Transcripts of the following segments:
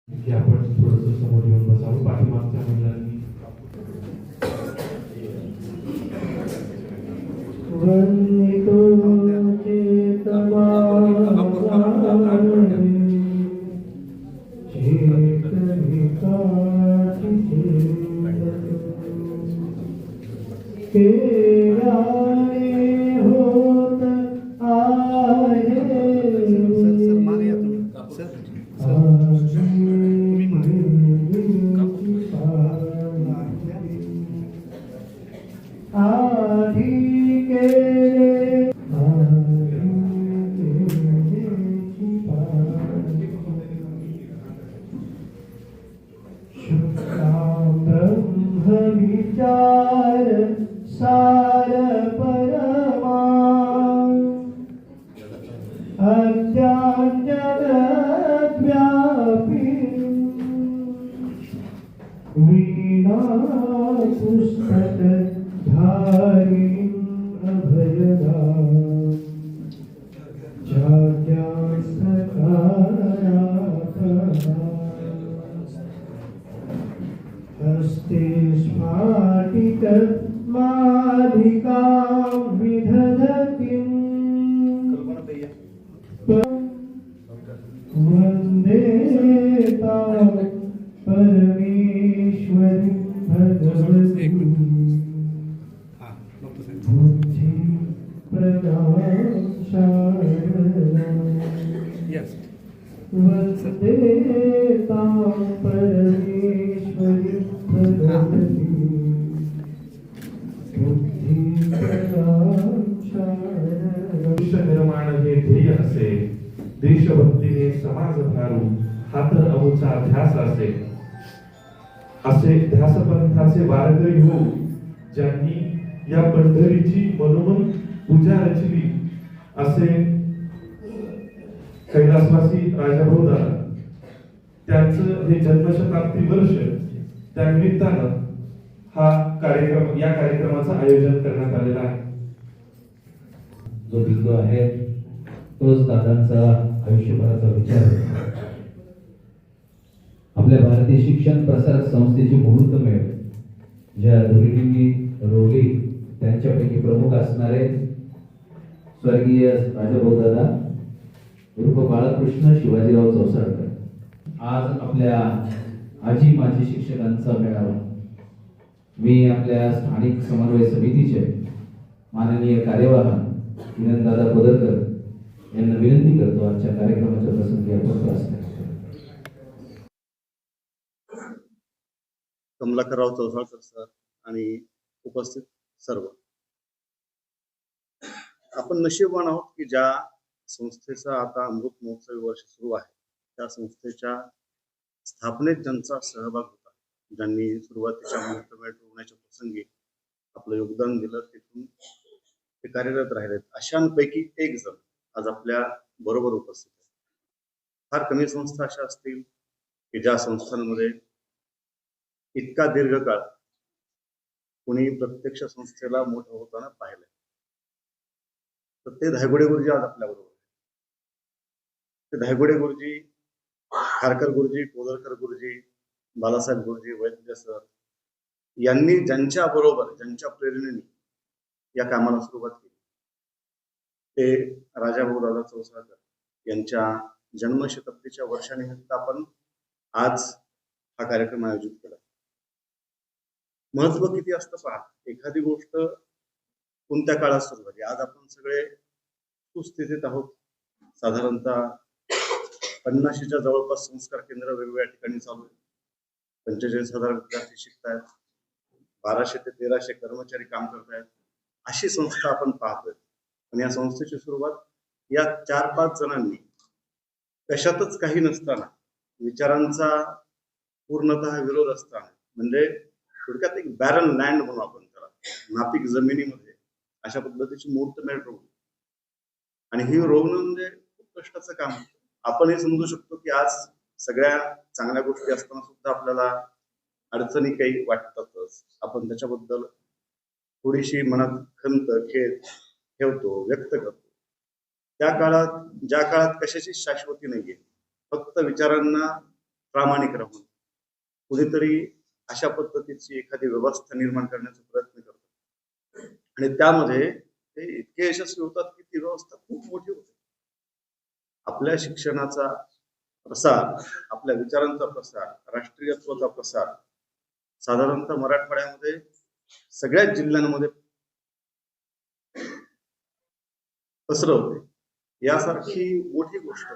की आपण थोडंसं समोर येऊन बसावं. पाठीमागच्या महिलांनी विचार सार परमा अज्ञान जगत व्यापी वीणा पुस्तक धारी अभयदा जाग्या सकारा हस्ते स्फाटित मालिकां विदधतीं वन्दे तां परमेश्वरीं भगवतीं बुद्धिप्रदां शारदां वन्दे तां परमेश्वरीं भगवतीं बुद्धिप्रदां शारदां. विश्व निर्माण हे ध्येय असे, देशभक्तीने समाज भारू हा तर अमुचा ध्यास असे. असे ध्यासपंथाचे वारकरी हो, ज्यांनी या पंढरीची मनोमन पूजा रचली. असे कैलासवासी राजाभाऊ दादा, त्यांचं हे जन्मशताब्दी वर्ष, त्यानिमित्तानं या कार्यक्रमाचं आयोजन करण्यात आलेलं आहे. जो बिंदू आहे तोच दादांचा आयुष्यभराचा विचार आहे. आपल्या भारतीय शिक्षण प्रसारक संस्थेची मुहूर्तमेळ ज्या दोघींनी रोवली त्यांच्यापैकी प्रमुख असणारे स्वर्गीय राजाभाऊ दादा उर्फ बाळकृष्ण शिवाजीराव चौसाळकर. आज आपल्या आजी माजी शिक्षकांचा मेळावा. मी आपल्या स्थानिक समन्वय समितीचे माननीय कार्यवाह किरणदादा पदरकर यांना विनंती करतो आजच्या कार्यक्रमाच्या प्रसंगी आपण प्रार्थना करू. कमलाकरराव चौसाळकर सर आणि उपस्थित सर्व, आपण नशीबवान आहोत की ज्या संस्थेचा आता अमृत महोत्सवी वर्ष सुरू आहे त्या संस्थेच्या स्थापनेत ज्यांचा सहभाग होता, ज्यांनी सुरुवातीच्या मुहूर्तमेळ ठेवण्याच्या प्रसंगी आपलं योगदान दिलं, तिथून ते कार्यरत राहिलेत, अशांपैकी एक जण आज आपल्या बरोबर उपस्थित आहे. फार कमी संस्था अशा असतील की ज्या संस्थांमध्ये इतका दीर्घकाळ कुणी प्रत्यक्ष संस्थेला मोठं होताना पाहिलंय. तर ते धायगुडे गुरुजी आज आपल्या बरोबर. ते धायगुडे गुरुजी, खारकर गुरुजी, कोदरकर गुरुजी, बालासाहेब गुरुजी, वैद्य सर यांनी ज्यांच्या बरोबर, ज्यांच्या प्रेरणेने या कामाला सुरुवात केली, ते राजाभाऊ दादा चौसाळकर यांच्या जन्मशताब्दीच्या वर्षानिमित्त आपण आज हा कार्यक्रम आयोजित केला. महत्व किती असतं पहा. एखादी गोष्ट कोणत्या काळात सुरू झाली. आज आपण सगळे सुस्थितीत आहोत. साधारणतः 50च्या जवळपास संस्कार केंद्र वेगवेगळ्या ठिकाणी चालू आहे. 45,000 विद्यार्थी शिकतायत. 1200 ते 1300 कर्मचारी काम करतायत. अशी संस्था आपण पाहतोय. आणि या संस्थेची सुरुवात या 4-5 जणांनी कशातच काही नसताना, विचारांचा पूर्णतः विरोध असताना, म्हणजे थोडक्यात एक बॅरन लँड म्हणून आपण त्याला, नापीक जमिनीमध्ये अशा पद्धतीची मुहूर्तमेळ रोवली. आणि ही रोवणं म्हणजे खूप कष्टाचं काम. आपण हे समजू शकतो की आज सगळ्या चांगल्या गोष्टी असताना सुद्धा आपल्याला अडचणी काही वाटतातच. आपण त्याच्याबद्दल थोडीशी मनात खंत, खेद ठेवतो, व्यक्त करतो. त्या काळात, ज्या काळात कशाची शाश्वती नाहीये, फक्त विचारांना प्रामाणिक राहून कुणीतरी अशा पद्धतीची एखादी व्यवस्था निर्माण करण्याचा प्रयत्न करतो आणि त्यामध्ये ते इतके यशस्वी होतात की ती व्यवस्था खूप मोठी होते. आपल्या शिक्षणाचा प्रसार, आपल्या विचारांचा प्रसार, राष्ट्रीयत्वाचा प्रसार साधारणतः मराठवाड्यामध्ये सगळ्याच जिल्ह्यांमध्ये पसरवते यासारखी मोठी गोष्ट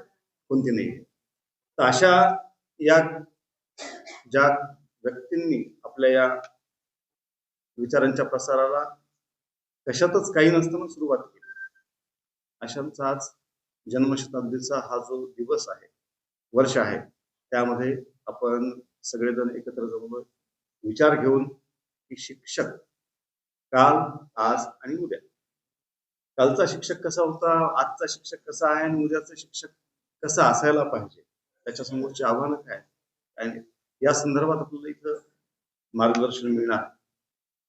कोणती नाही. तर अशा या ज्या व्यक्तींनी आपल्या या विचारांच्या प्रसाराला कशातच काही नसताना सुरुवात केली, अशांचा आज जन्मशताब्दीचा हा जो दिवस आहे, वर्ष आहे, त्यामध्ये आपण सगळेजण एकत्र जमलो विचार घेऊन की शिक्षक काल, आज आणि उद्या, कालचा शिक्षक कसा होता, आजचा शिक्षक कसा आहे आणि उद्याचा शिक्षक कसा असायला पाहिजे, त्याच्यासमोरची आव्हानं काय आणि या संदर्भात आपल्याला इथं मार्गदर्शन मिळणार.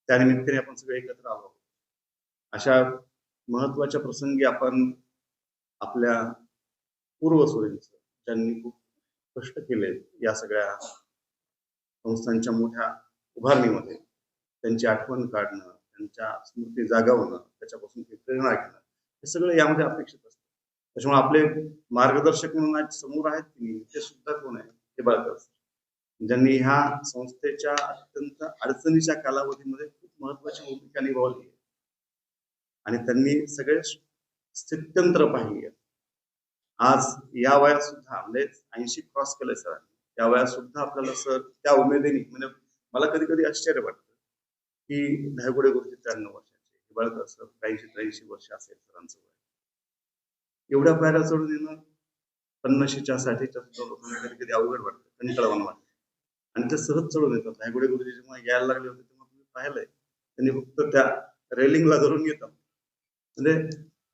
त्यानिमित्ताने आपण सगळे एकत्र आलो. अशा महत्वाच्या प्रसंगी आपण आपल्या पूर्वसुरींचं, ज्यांनी खूप कष्ट केले या सगळ्या संस्थांच्या मोठ्या उभारणीमध्ये, त्यांची आठवण काढणं, त्यांच्या स्मृती जागवणं, त्याच्यापासून ती प्रेरणा घेणं, हे सगळं यामध्ये अपेक्षित असतं. त्याच्यामुळे आपले मार्गदर्शक म्हणून आज समोर आहेत की ते सुद्धा कोण आहे, ते बाळकर सर, ज्यांनी ह्या संस्थेच्या अत्यंत अडचणीच्या कालावधीमध्ये खूप महत्वाची भूमिका निभावली आहे आणि त्यांनी सगळे स्थित्यंतर पाहिली आहे. आज या वयात सुद्धा म्हणजे 80 क्रॉस केलंय सरांनी, त्या वयात सुद्धा आपल्याला सर त्या उमेदीने, म्हणजे मला कधी कधी आश्चर्य वाटतं की धायगुडे गुरुजी 93 वर्षाचे, बाळकर सर 83 वर्ष असेल सरांचं वय, एवढ्या पायऱ्या चढून येणं 50च्या 60च्या सुद्धा लोकांना कधी कधी अवघड वाटतं, कंटाळवाणं वाटतं आणि ते सहज चढून येतात. धायगुडे गुरुजी जेव्हा यायला लागले होते तेव्हा तुम्ही पाहिलंय, त्यांनी फक्त त्या रेलिंगला धरून येतात. म्हणजे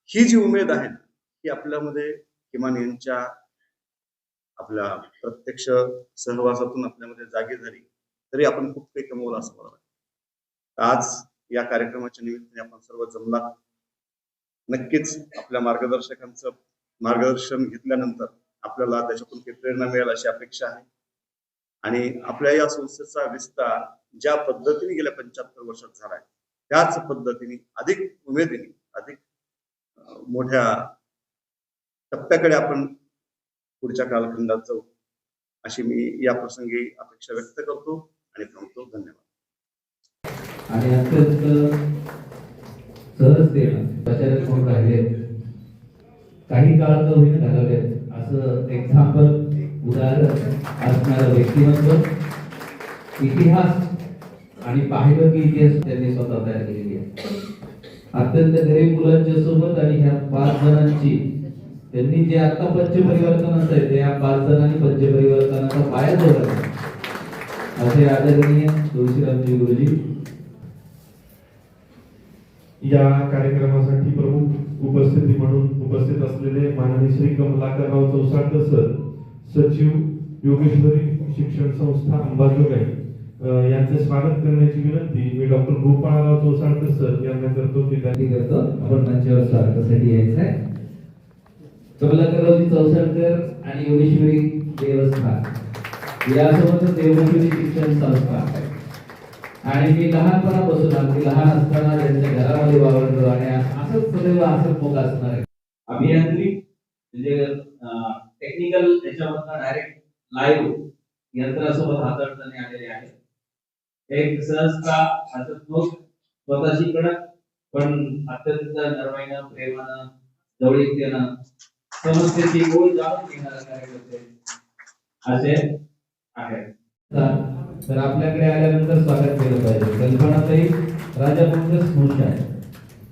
ही जी उमेद आहे ना, ही आपल्यामध्ये किमान यांच्या आपल्या प्रत्यक्ष सहवासातून आपल्यामध्ये जागी झाली तरी आपण खूप काही कमवलं असं मला वाटतं. आज या कार्यक्रमाच्या निमित्ताने आपण सर्व जमला. नक्कीच आपल्या मार्गदर्शकांचं मार्गदर्शन घेतल्यानंतर आपल्याला त्याच्यातून काही प्रेरणा मिळेल अशी अपेक्षा आहे आणि आपल्या या संस्थेचा विस्तार ज्या पद्धतीने गेल्या 75 वर्षात झालाय त्याच पद्धतीने अधिक उमेदीने, अधिक मोठ्या टप्प्याकडे आपण पुढच्या कालखंडात जाऊ अशी मी या प्रसंगी अपेक्षा व्यक्त करतो आणि थांबतो. धन्यवाद. आणि अत्यंत सहजतेनं प्रचारक म्हणून राहिले, काही काळ तर होईन घालवलेत असं एक्झाम्पल, उदाहरण असणारं व्यक्तिमत्व, इतिहास आणि पाहिलं की इतिहास त्यांनी स्वतः तयार केलेली आहे. अत्यंत गरीब मुलांच्या सोबत आणि ह्या 5 जणांची त्यांनी जे आता पंचपरिवर्तन असेल ते या 5 जणांनी पंचपरिवर्तनाचा पाया जोडला असे आदरणीय तुळशीरामजी गुरुजी. या कार्यक्रमासाठी प्रमुख उपस्थिती म्हणून उपस्थित असलेले माननीय श्री कमलाकरराव चौसाळकर सर, सचिव योगेश्वरी शिक्षण संस्था अंबाजोगाई, यांचे स्वागत करण्याची विनंती मी डॉक्टर गोपाळराव चौसाळकर सर यांना करतो. ते विनंती करतो आपण मंचावर स्वागतासाठी यायचं आहे. कमलाकररावजी चौसाळकर आणि योगेश्वरी देवस्थान यासोबतच देवमुखी शिक्षण संस्था आणि मी लहानपणापासून अगदी लहान असताना त्यांच्या घरामध्ये वावरलो आणि असंच सदैव असंच मोठं असणार आहे. अभियांत्रिक म्हणजे टेक्निकल याच्यामधनं डायरेक्ट लाईव्ह यंत्रासोबत हाताळताना आलेले आहे. एक सहजता, हसतमुख, स्वतः शिकणं पण अत्यंत नरमाईनं, प्रेमानं, जवळीकतेनं समस्येची ओढ जाणून घेणारा कार्यकर्ते असे आहेत. तर आपल्याकडे आल्यानंतर स्वागत केलं पाहिजे. कल्पनाताई राजापूरच्या स्मृती आहे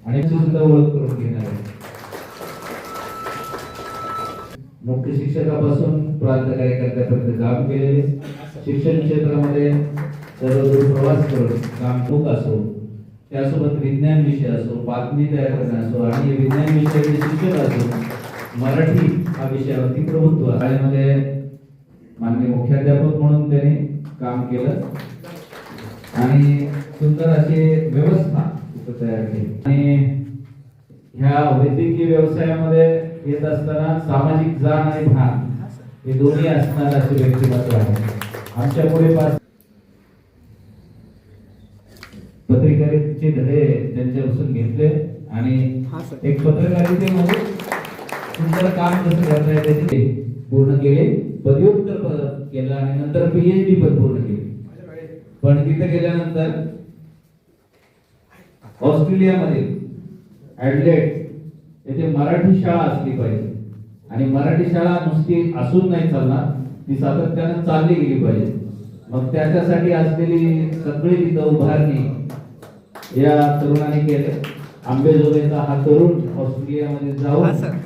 आणि सुद्धा ओळख करून घेणार आहे. मुख्य शिक्षकापासून प्रांत कार्यकर्त्यापर्यंत काम केलेले, शिक्षण क्षेत्रामध्ये सर्वदूर प्रवास करून काम खूप असो, त्यासोबत विज्ञान विषय असो, बातमी तयार करणं असो आणि विज्ञान विषयाचे शिक्षक असो, मराठी हा विषयावरती प्रभुत्व शाळेमध्ये माननीय मुख्याध्यापक म्हणून त्याने काम केलं आणि सुंदर अशी व्यवस्था तयार केली. आणि ह्या वैद्यकीय व्यवसायामध्ये येत असताना सामाजिक जाण आणि भान हे दोन्ही असणार असे व्यक्तिमत्व आहे. आमच्या पुढे पत्रकारितेचे धडे त्यांच्यापासून घेतले आणि एक पत्रकारितेमध्ये सुंदर काम कसं करता येते ते पूर्ण केले. पदव्युत्तर केलं आणि नंतर PhD पण पूर्ण केली. पण तिथे गेल्यानंतर ऑस्ट्रेलियामध्ये ॲडलेड येथे मराठी शाळा असली पाहिजे आणि मराठी शाळा नुसती असून नाही चालणार, ती सातत्यानं चालली गेली पाहिजे. मग त्याच्यासाठी असलेली सगळी तिथं उभारणी या तरुणाने केले. आंबेजोगाईचा हा तरुण ऑस्ट्रेलियामध्ये जाऊन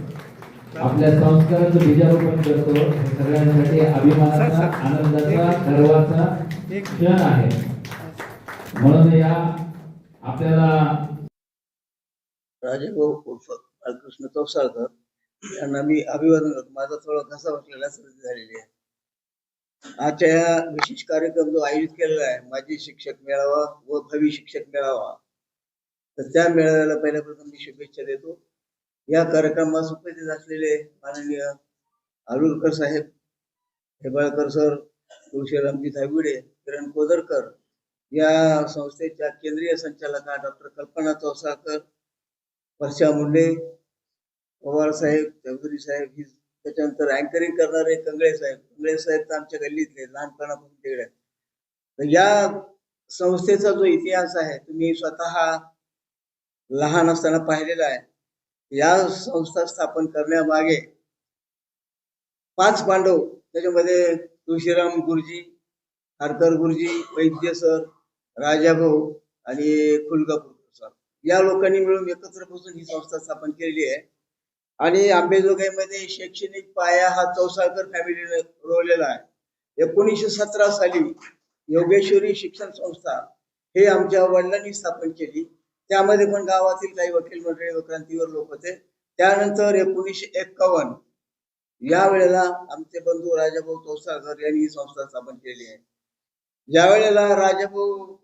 आपल्या संस्काराचं बीजारोपण करतो. हे सगळ्यांसाठी अभिमानाचा, आनंदाचा, गर्वाचा क्षण आहे. म्हणून या आपल्याला राजेभाऊ उर्फ बालकृष्ण तोफसाळकर यांना मी अभिवादन करतो. माझा थोडा घसा बसलेला सर्दी झालेली आहे. आजच्या या विशेष कार्यक्रम जो आयोजित केलेला आहे, माजी शिक्षक मेळावा व भावी शिक्षक मेळावा, तर त्या मेळाव्याला पहिल्यापासून मी शुभेच्छा देतो. या कार्यक्रमास उपस्थित असलेले माननीय आलुरकर साहेब, हेबाळकर सर, तुळशीरामजी धायगुडे, किरण कोदरकर, या संस्थेच्या केंद्रीय संचालका डॉक्टर कल्पना तोफसाळकर, वर्षा मुंडे, पवार साहेब, चौधरी साहेब, त्याच्यानंतर अँकरिंग करणारे कंगळे साहेब. कंगळे साहेब तर आमच्या गल्लीतले, लहानपणापासून तिकडे. तर या संस्थेचा जो इतिहास आहे तुम्ही स्वतः लहान असताना पाहिलेला आहे. या संस्था स्थापन करण्यामागे 5 पांडव, त्याच्यामध्ये तुळशीराम गुरुजी, हरकर गुरुजी, वैद्य सर, राजाभाऊ आणि खुलगापूर सर, या लोकांनी मिळून एकत्र बसून ही संस्था स्थापन केलेली आहे. आणि आंबेजोगाईमध्ये शैक्षणिक पाया हा चौसाळकर फॅमिलीने रोवलेला आहे. 1917 साली योगेश्वरी शिक्षण संस्था हे आमच्या वडिलांनी स्थापन केली. त्यामध्ये पण गावातील काही वकील मंडळी व क्रांतीवर लोक होते. त्यानंतर 1951 या वेळेला आमचे बंधू राजाभाऊ तोफसाळकर यांनी ही संस्था स्थापन केली आहे. ज्या वेळेला राजाभाऊ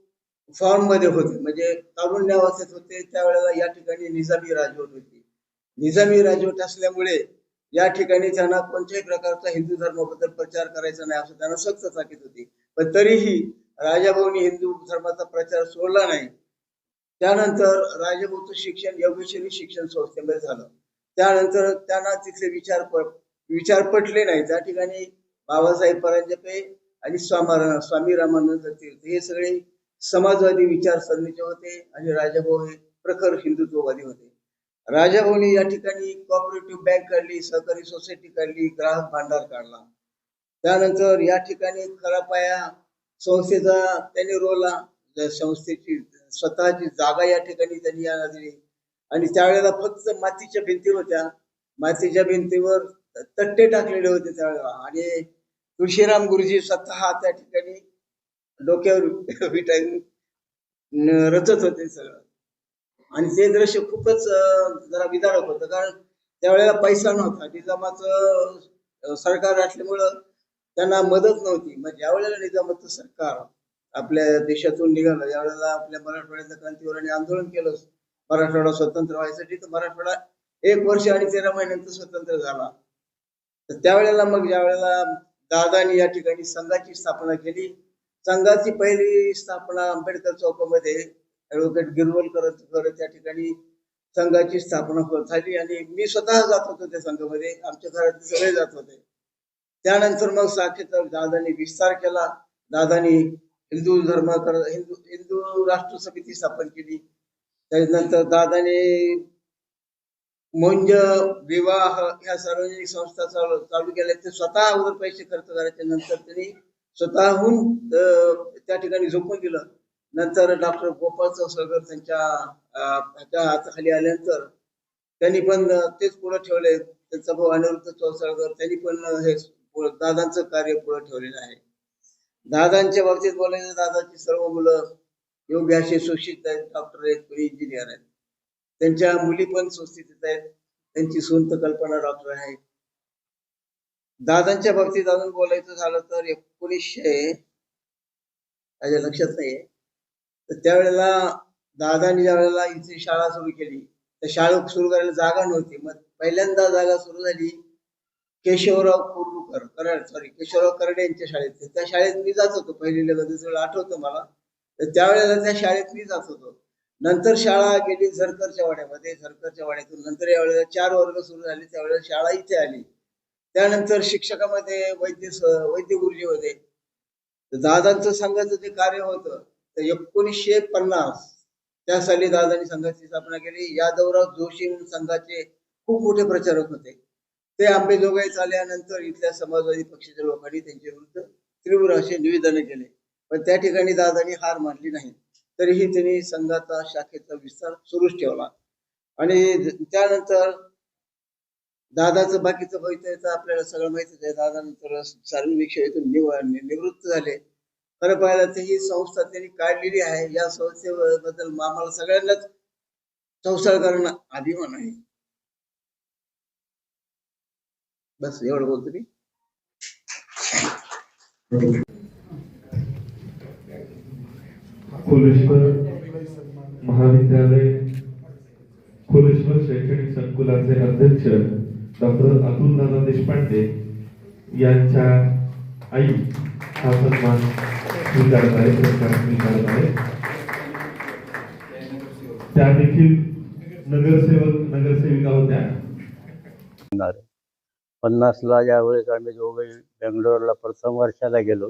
फॉर्म मध्ये होते, म्हणजे तारुण्यावस्थेत होते, त्यावेळेला या ठिकाणी निजामी राजवट होती. निजामी राजवट असल्यामुळे या ठिकाणी त्यांना कोणत्याही प्रकारचा हिंदू धर्माबद्दल प्रचार करायचा नाही असं त्यांना सक्त ताकीद होती. पण तरीही राजाभाऊनी हिंदू धर्माचा प्रचार सोडला नाही. त्यानंतर राजाभाऊचं शिक्षण योगेश्वरी शिक्षण संस्थेमध्ये झालं. त्यानंतर त्यांना तिथले विचार पटले नाही. त्या ठिकाणी बाबासाहेब परांजपे आणि स्वामी रामानंद तीर्थ हे सगळे समाजवादी विचारसरणीचे होते आणि राजाभाऊ हे प्रखर हिंदुत्ववादी होते. राजाभाऊनी या ठिकाणी कोऑपरेटिव्ह बँक काढली, सहकारी सोसायटी काढली, ग्राहक भांडार काढला. त्यानंतर या ठिकाणी खरा पाया संस्थेचा त्यांनी रोवला. संस्थेची स्वतःची जागा या ठिकाणी त्यांनी दिली आणि त्यावेळेला फक्त मातीच्या भिंती होत्या. मातीच्या भिंतीवर तट्टे टाकलेले होते त्यावेळेला आणि तुळशीराम गुरुजी स्वतः त्या ठिकाणी डोक्यावर विटाळून रचत होते सगळं. आणि ते दृश्य खूपच जरा विदारक होतं, कारण त्यावेळेला पैसा नव्हता. निजामाचं सरकार असल्यामुळं त्यांना मदत नव्हती. मग ज्या वेळेला निजामाचं सरकार आपल्या देशातून निघालं, यावेळेला आपल्या मराठवाड्याच्या क्रांतीवर आंदोलन केलं मराठवाडा स्वतंत्र व्हायसाठी, तर मराठवाडा 1 वर्ष आणि 13 महिन्यानंतर स्वतंत्र झाला. तर त्यावेळेला मग ज्या वेळेला दादानी या ठिकाणी संघाची स्थापना केली. संघाची पहिली स्थापना आंबेडकर चौकामध्ये ऍडव्होकेट गिरवलकर त्या ठिकाणी संघाची स्थापना झाली आणि मी स्वतः जात होतो त्या संघामध्ये. आमच्या घरातले सगळे जात होते. त्यानंतर मग साखेचा दादानी विस्तार केला. दादानी हिंदू हिंदू राष्ट्र समिती स्थापन केली. त्यानंतर दादाने मुंज, विवाह ह्या सार्वजनिक संस्था चालू केल्या. ते स्वतः अगोदर पैसे खर्च करायचे, नंतर त्यांनी स्वतःहून त्या ठिकाणी झोपून दिलं. नंतर डॉक्टर गोपाळ चौसाळकर त्यांच्या हाताखाली आल्यानंतर त्यांनी पण तेच पुढे ठेवले. त्यांचा भाऊ अनिरुद्ध चौसाळकर त्यांनी पण हे दादांचं कार्य पुढे ठेवलेलं आहे. दादांच्या बाबतीत बोलायचं, दादाची सर्व मुलं योग्य असे सुशिक्षित आहेत, डॉक्टर आहेत, कोणी इंजिनियर आहेत. त्यांच्या मुली पण सुस्थितीत आहेत. त्यांची सून तर कल्पना डॉक्टर आहे. दादांच्या बाबतीत अजून बोलायचं झालं तर 1900 माझ्या लक्षात नाहीये, तर त्यावेळेला दादांनी ज्या वेळेला इथे शाळा सुरू केली, त्या शाळा सुरू करायला जागा नव्हती. मग पहिल्यांदा जागा सुरू झाली केशवराव कुर्लुकर कराड सॉरी केशवराव करडे यांच्या शाळेत. त्या शाळेत मी जात होतो पहिलीला दुसरीला आठवतं मला. तर त्यावेळेला त्या शाळेत मी जात होतो. नंतर शाळा गेली झरकरच्या वाड्यामध्ये, झरकरच्या वाड्यातून नंतर यावेळेला 4 वर्ग सुरू झाले, त्यावेळेला शाळा इथे आली. त्यानंतर शिक्षकामध्ये वैद्य गुरुजी होते. तर दादांचं संघाचं जे कार्य होतं तर 1950 त्या साली दादांनी संघाची स्थापना केली. यादवराव जोशी म्हणून संघाचे खूप मोठे प्रचारक होते. ते अंबेजोगाई आल्यानंतर इथल्या समाजवादी पक्षाच्या लोकांनी त्यांच्या विरुद्ध तीव्र असे निवेदन केले, पण त्या ठिकाणी दादांनी हार मानली नाही. तरीही त्यांनी संघाचा शाखेचा विस्तार सुरूच ठेवला. आणि त्यानंतर दादाचं बाकीचं भवितव्य आपल्याला सगळं माहितीच आहे. दादानंतर सार्वजनिक सेवेतून निवृत्त झाले. खरं पाहिलं तर ही संस्था त्यांनी काढलेली आहे. या संस्थेबद्दल आम्हाला सगळ्यांनाच संसारकरांना अभिमान आहे. बस एवढं बोलतो मी. खोलेश्वर महाविद्यालय खोलेश्वर शैक्षणिक संकुलाचे अध्यक्ष डॉक्टर अतुलदादा देशपांडे यांच्या आई हा सन्मान स्वीकारत आहे, पुरस्कार स्वीकारत आहे. त्या देखील नगरसेविका होत्या. 50ला ज्यावेळेस आम्ही दोघे बेंगलोरला प्रथम वर्षाला गेलो,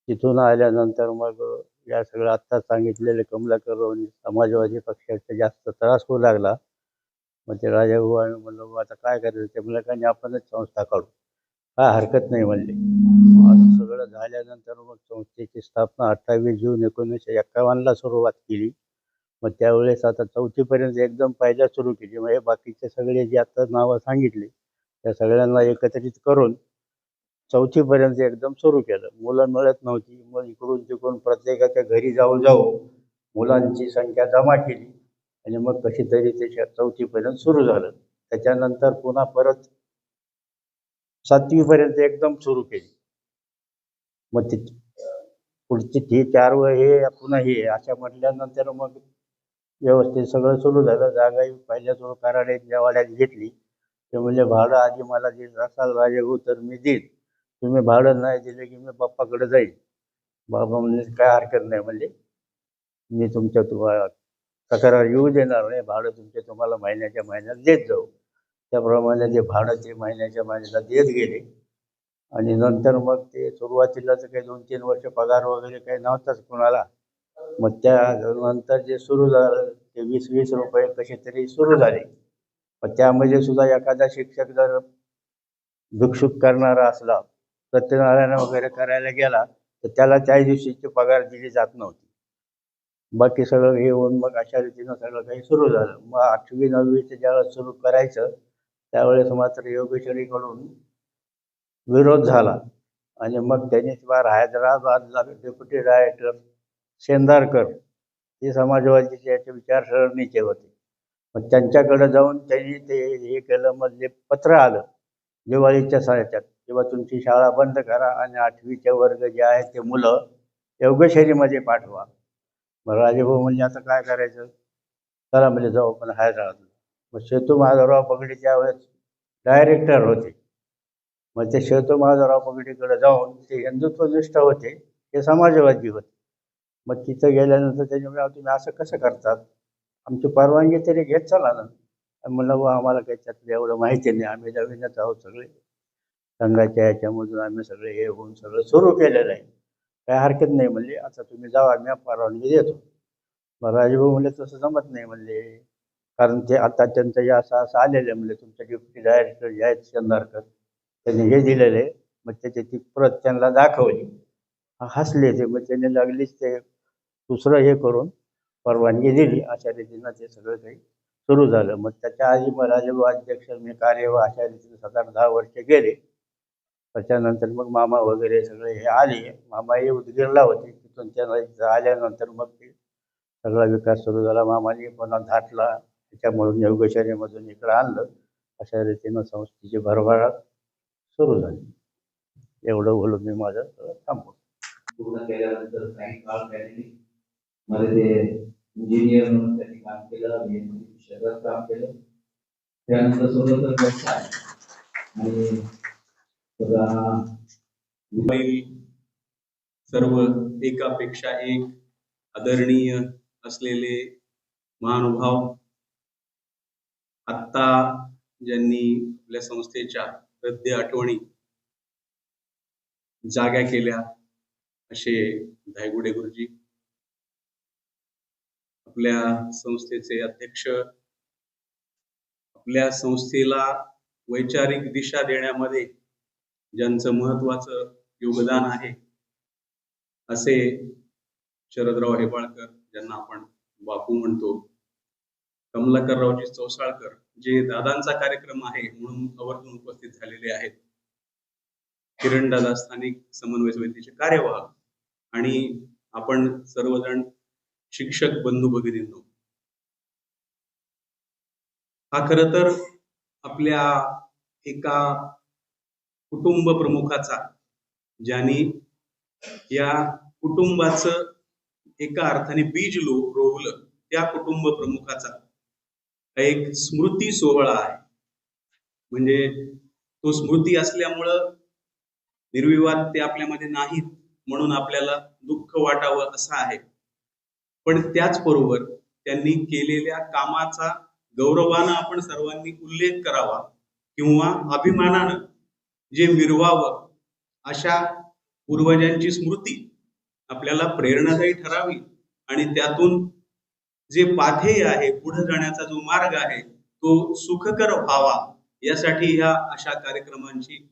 तिथून आल्यानंतर मग या सगळं आत्ता सांगितलेले कमलाकररावांनी समाजवादी पक्षाचा जास्त त्रास होऊ लागला. मग ते राजाभाऊ आम्ही म्हणलो आता काय करायचं, ते म्हणलं आपणच संस्था काढू, काय हरकत नाही म्हणले. असं सगळं झाल्यानंतर मग संस्थेची स्थापना 28 जून 1951ला सुरुवात केली. मग त्यावेळेस आता 4थीपर्यंत एकदम पहिल्या सुरू केली. मग हे बाकीचे सगळे जे आता नावं सांगितली त्या सगळ्यांना एकत्रित करून 4थीपर्यंत एकदम सुरू केलं. मुलं मिळत नव्हती, मग इकडून तिकडून प्रत्येकाच्या घरी जाऊ मुलांची संख्या जमा केली आणि मग कशी तरी ते 4थीपर्यंत सुरू झालं. त्याच्यानंतर पुन्हा परत 7वीपर्यंत एकदम सुरू केली. मग ती पुढची ती 4 हे पुन्हा हे अशा म्हटल्यानंतर मग व्यवस्थित सगळं सुरू झालं. जागाही पहिल्या सुरू कराड्याच्या वाड्यात घेतली. ते म्हणजे भाडं आधी मला देत असाल राजेभाऊ तर मी देईन, तुम्ही भाडं नाही दिलं की मी बाप्पाकडे जाईल. बाबा म्हणजे काय हरकत नाही म्हणजे मी तुमच्या तुम्हाला तक्रार येऊ देणार नाही, भाडं तुम्हाला महिन्याच्या महिन्यात देत जाऊ. त्याप्रमाणे ते भाडं ते महिन्याच्या महिन्याला देत गेले. आणि नंतर मग ते सुरुवातीला तर काही 2-3 वर्ष पगार वगैरे काही नव्हताच कुणाला. मग त्यानंतर जे सुरू झालं ते 20-20 रुपये कसे तरी सुरू झाले. पण त्यामध्ये सुद्धा एखादा शिक्षक जर भिक्षुक करणारा असला, सत्यनारायण वगैरे करायला गेला तर त्याला त्या दिवशीची पगार दिली जात नव्हती. बाकी सगळं हे होऊन मग अशा रीतीनं सगळं काही सुरू झालं. मग 8वी-9वीचं ज्यावेळेस सुरू करायचं त्यावेळेस मात्र योगेश्वरीकडून विरोध झाला आणि मग त्यांनी हैदराबादला डेप्युटी डायरेक्टर शेंदारकर हे समाजवादीचे याचे विचारसरणीचे होते. मग त्यांच्याकडे जाऊन त्यांनी ते हे केलं. मग जे पत्र आलं दिवाळीच्या सायाच्यात किंवा तुमची शाळा बंद करा आणि 8वीचे वर्ग जे आहेत ते मुलं योगेश्वरीमध्ये पाठवा. मग राजेभाऊ म्हणजे आता काय करायचं, चला म्हणजे जाऊ आपण हैदराबादला. मग सेतू माधवराव पगडी त्यावेळेस डायरेक्टर होते. मग ते सेतू माधवराव पगडीकडे जाऊन ते हिंदुत्वनिष्ठ होते, ते समाजवादी होते. मग तिथं गेल्यानंतर त्यांनी म्हणलं तुम्ही असं कसं करतात, आमची परवानगी तरी घेत चला ना. म्हणलं व आम्हाला काही त्यातलं एवढं माहिती नाही, आम्ही नवीनच आहोत सगळे, संघाच्या ह्याच्यामधून आम्ही सगळे हे होऊन सगळं सुरू केलेलं आहे, काय हरकत नाही म्हणले. आता तुम्ही जावा, मी परवानगी देतो. मग राजभाऊ म्हणले तसं जमत नाही म्हणले, कारण ते आता त्यांचं हे असं आलेलं आहे म्हणले, तुमच्या डेप्युटी डायरेक्टर जे आहेत शेंदारकर त्यांनी हे दिलेलं आहे. मग त्याची ती प्रत त्यांना दाखवली, हसले ते. मग त्यांनी लागलीच ते दुसरं हे करून परवानगी दिली. अशा रीतीनं ते सगळं काही सुरू झालं. मग त्याच्या आधी मग राजेभाऊ अध्यक्ष मी कार्य अशा रीतीने 7-10 वर्ष गेले. त्याच्यानंतर मग मामा वगैरे सगळे हे आले. मामा हे उदगीरला होते, तिथून त्यांना आल्यानंतर मग ते सगळा विकास सुरू झाला. मामाने पुन्हा घाटला, त्याच्यामधून योगेश्वरीमधून इकडं आणलं. अशा रीतीनं संस्थेची भरभराट सुरू झाली. एवढं बोलून मी माझं थांबवतो. पूर्ण केल्यानंतर काही काळ त्यांनी मध्ये ते इंजिनियर म्हणून त्यांनी काम केलं, अभियंत्रिकी क्षेत्रात काम केलं. त्यानंतर स्वतंत्र व्यवसाय आणि सगळा सर्व एकापेक्षा एक आदरणीय असलेले महानुभाव, आत्ता ज्यांनी आपल्या संस्थेच्या हृदय आठवणी जाग्या केल्या असे धायगुडे गुरुजी, आपल्या संस्थेचे अध्यक्ष, आपल्या संस्थेला वैचारिक दिशा देण्यामध्ये ज्यांचं महत्वाचं योगदान आहे असे शरदराव हेबाळकर, ज्यांना आपण बापू म्हणतो, कमलाकररावजी चौसाळकर, जे दादांचा कार्यक्रम आहे म्हणून आवर्जून उपस्थित झालेले आहेत, किरणदादा स्थानिक समन्वय समितीचे कार्यवाह, आणि आपण सर्वजण शिक्षक बंधू भगिनींनो, हा खर तर आपल्या एका कुटुंब प्रमुखाचा, ज्यांनी या कुटुंबाचं एका अर्थाने बीज रोवलं, त्या कुटुंब प्रमुखाचा एक स्मृती सोहळा आहे. म्हणजे तो स्मृती असल्यामुळं निर्विवाद ते आपल्यामध्ये नाहीत म्हणून आपल्याला दुःख वाटावं असं आहे, पण त्याचबरोबर त्यांनी केलेल्या कामाचा गौरवानं आपण सर्वांनी उल्लेख करावा किंवा अभिमानानं जे मिरवावं, अशा पूर्वजांची स्मृती आपल्याला प्रेरणादायी ठरावी आणि त्यातून जे पाथेय आहे, पुढे जाण्याचा जो मार्ग आहे, तो सुखकर व्हावा, यासाठी ह्या अशा कार्यक्रमांची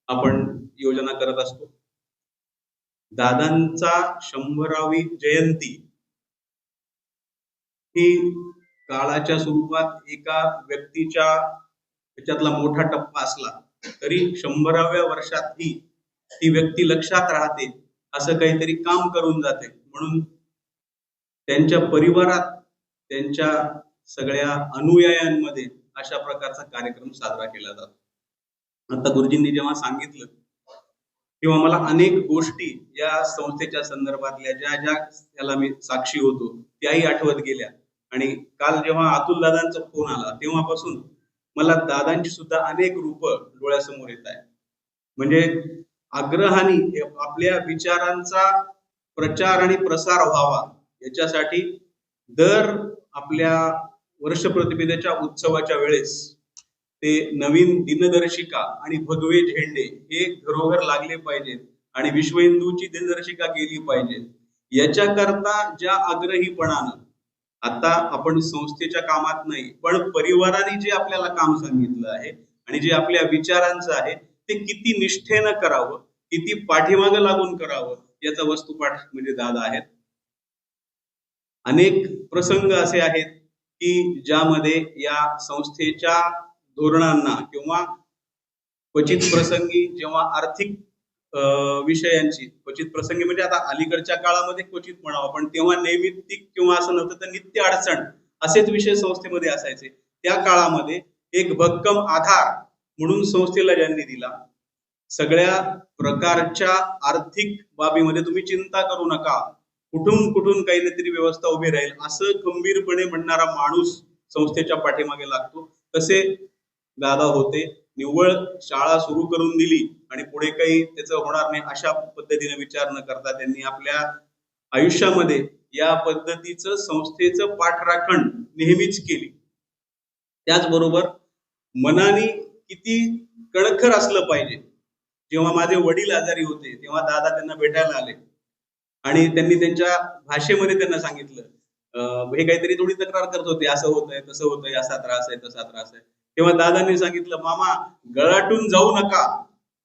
आपण योजना करत असतो. दादांचा 100वी जयंती ही काळाच्या स्वरूपात एका व्यक्तीच्या त्याच्यातला मोठा टप्पा असला तरी 100व्या वर्षातही ती व्यक्ती लक्षात राहते, असं काहीतरी काम करून जाते. म्हणून त्यांच्या परिवारात, त्यांच्या सगळ्या अनुयायांमध्ये अशा प्रकारचा कार्यक्रम साजरा केला जातो. आता गुरुजींनी जेव्हा सांगितलं तेव्हा मला अनेक गोष्टी या संस्थेच्या संदर्भातल्या ज्या त्याला मी साक्षी होतो त्याही आठवत गेल्या. आणि काल जेव्हा अतुल दादांचा फोन आला तेव्हापासून मला दादांची सुद्धा अनेक रूप डोळ्यासमोर येत आहे. म्हणजे आग्रहाने आपल्या विचारांचा प्रचार आणि प्रसार व्हावा याच्यासाठी दर आपल्या वर्ष प्रतिपदेच्या उत्सवाच्या वेळेस ते नवीन दिनदर्शिका आणि भगवे झेंडे हे घरोघर लागले पाहिजेत आणि विश्व हिंदूची दिनदर्शिका गेली पाहिजे. याच्याकरता ज्या आग्रहीपणानं आता आपण संस्थेच्या कामात नाही पण परिवाराने जे आपल्याला काम सांगितलं आहे आणि जे आपल्या विचारांचं आहे ते किती निष्ठेनं करावं, किती पाठीमागं लागून करावं, याचा वस्तुपाठ म्हणजे दादा आहेत. अनेक प्रसंग असे आहेत की ज्यामध्ये या संस्थेच्या धोरणांना किंवा क्वचित प्रसंगी जेव्हा आर्थिक विषयांची, क्वचित प्रसंगी म्हणजे आता अलीकडच्या काळामध्ये क्वचित म्हणावं, पण तेव्हा नैमित्तिक किंवा असं नव्हतं तर नित्य अडचण असेच विषय संस्थेमध्ये असायचे. त्या काळामध्ये एक भक्कम आधार म्हणून संस्थेला ज्यांनी दिला, सगळ्या प्रकारच्या आर्थिक बाबीमध्ये तुम्ही चिंता करू नका, कुठून काही ना तरी व्यवस्था उभी राहील, असं खंबीरपणे म्हणणारा माणूस संस्थेच्या पाठीमागे लागतो. तसे दादा होते. निव्वळ शाळा सुरू करून दिली आणि पुढे काही त्याचं होणार नाही अशा पद्धतीने विचार न करता त्यांनी आपल्या आयुष्यामध्ये या पद्धतीचं संस्थेचं पाठराखण नेहमीच केली. त्याचबरोबर मनाने किती कणखर असलं पाहिजे. जेव्हा माझे वडील आजारी होते तेव्हा दादा त्यांना भेटायला आले आणि त्यांनी त्यांच्या भाषेमध्ये त्यांना सांगितलं, हे काहीतरी थोडी तक्रार करत होते, असं होतंय तसं होतंय, असा त्रास आहे तसा त्रास आहे. तेव्हा दादांनी सांगितलं, मामा गळाटून जाऊ नका,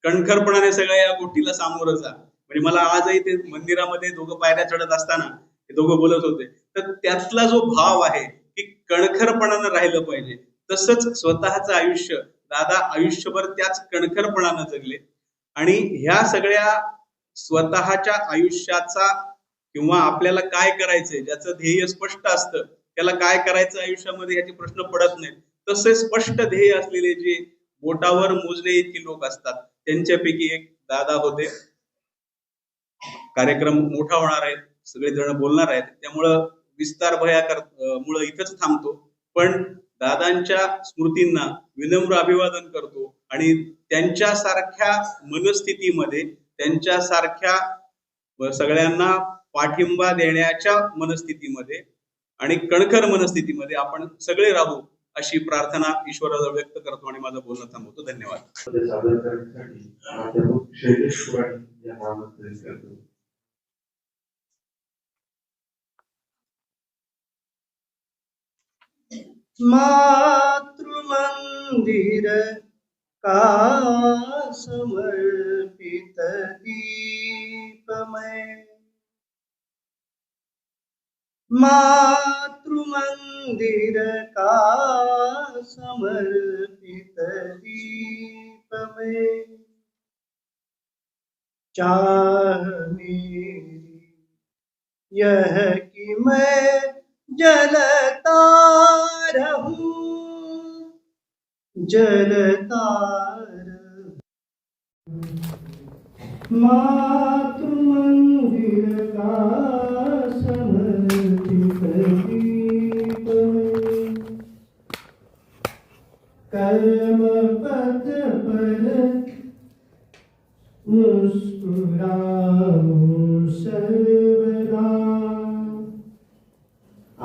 कणखरपणाने सगळ्या या गोष्टीला सामोरं जा. म्हणजे मला आजही ते मंदिरामध्ये दोघं पायऱ्या चढत असताना ते दोघं बोलत होते, तर त्यातला जो भाव आहे की कणखरपणानं राहिलं पाहिजे. तसंच स्वतःचं आयुष्य दादा आयुष्यभर त्याच कणखरपणानं जगले आणि ह्या सगळ्या स्वतःच्या आयुष्याचा किंवा आपल्याला काय करायचंय ज्याचं ध्येय स्पष्ट असतं, त्याला काय करायचं आयुष्यामध्ये याचे प्रश्न पडत नाहीत. तसे स्पष्ट ध्येय असलेले जे बोटावर मोजणे इतकी लोक असतात त्यांच्यापैकी एक दादा होते. कार्यक्रम मोठा होणार आहे, सगळेजण बोलणार आहेत, त्यामुळं विस्तार मुळे इथंच थांबतो. पण दादांच्या स्मृतींना विनम्र अभिवादन करतो आणि त्यांच्यासारख्या मनस्थितीमध्ये, त्यांच्यासारख्या सगळ्यांना पाठिंबा देण्याच्या मनस्थितीमध्ये आणि कणखर मनस्थितीमध्ये आपण सगळे राहू अशी प्रार्थना ईश्वराजवळ व्यक्त करतो आणि माझं बोलणं थांबवतो. धन्यवाद. सादर करण्यासाठी प्राध्यापक शैलेश कुराडे यांना आमंत्रित करतो. मातृमंदिर का समर्पित दीपमय, मातृमंदिर का समर्पित दीपमय, चाह मेरी यह कि मैं जलता रहूं, जलता रहूं। मातृमंदिर का समर्पित दीप में, कर्म पथ पर मुस्कुराऊं सर्वदा,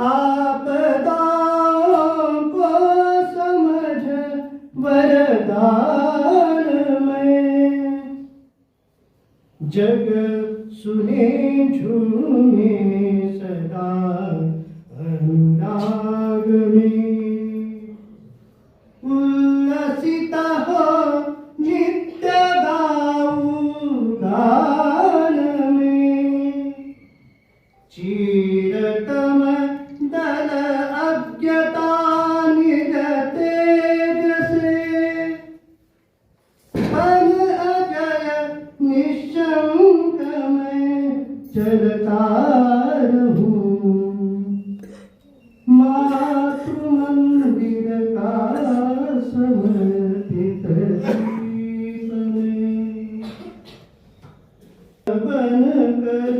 आपदाओं को समझ वरदान में, जग सुने झूमे सदा अनुराग में, उल्लसित हो नित्य गाऊं गान में, चिरतम दल अज्ञता निज तेज से, पल अजय निशंक मैं चलता रहूं, मातृमंदिर का समर्पित दीप में, बन कर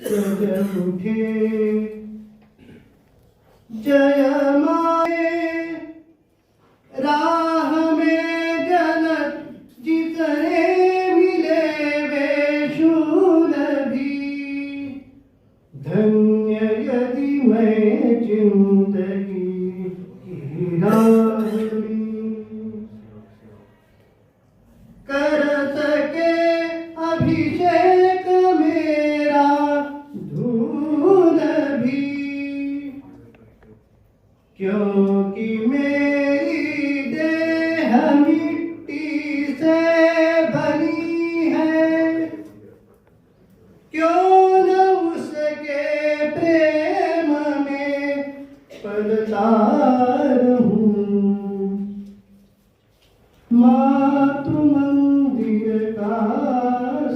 सज उठे जय माए, राह में जलत जितने मिले वे शूल भी, धन्य यदि मैं जिंदगी की राह में कर सके अभिषेक मेरा धूल भी, क्योंकि मेरी देह मिट्टी से बनी है, क्यों न उसके प्रेम में पलता रहूं, मातृमंदिर का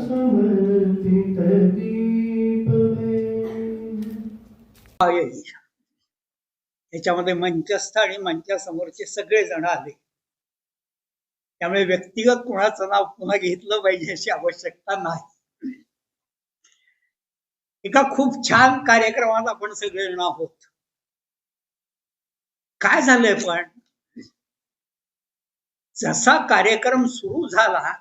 समर्पित दीप में। याच्यामध्ये मंचस्थ आणि मंचासमोरचे सगळे जण आले, त्यामुळे व्यक्तिगत कोणाचं नाव पुन्हा घेतलं पाहिजे अशी आवश्यकता नाही. एका खूप छान कार्यक्रमात आपण सगळेजण आहोत. काय झालंय पण जसा कार्यक्रम सुरू झाला,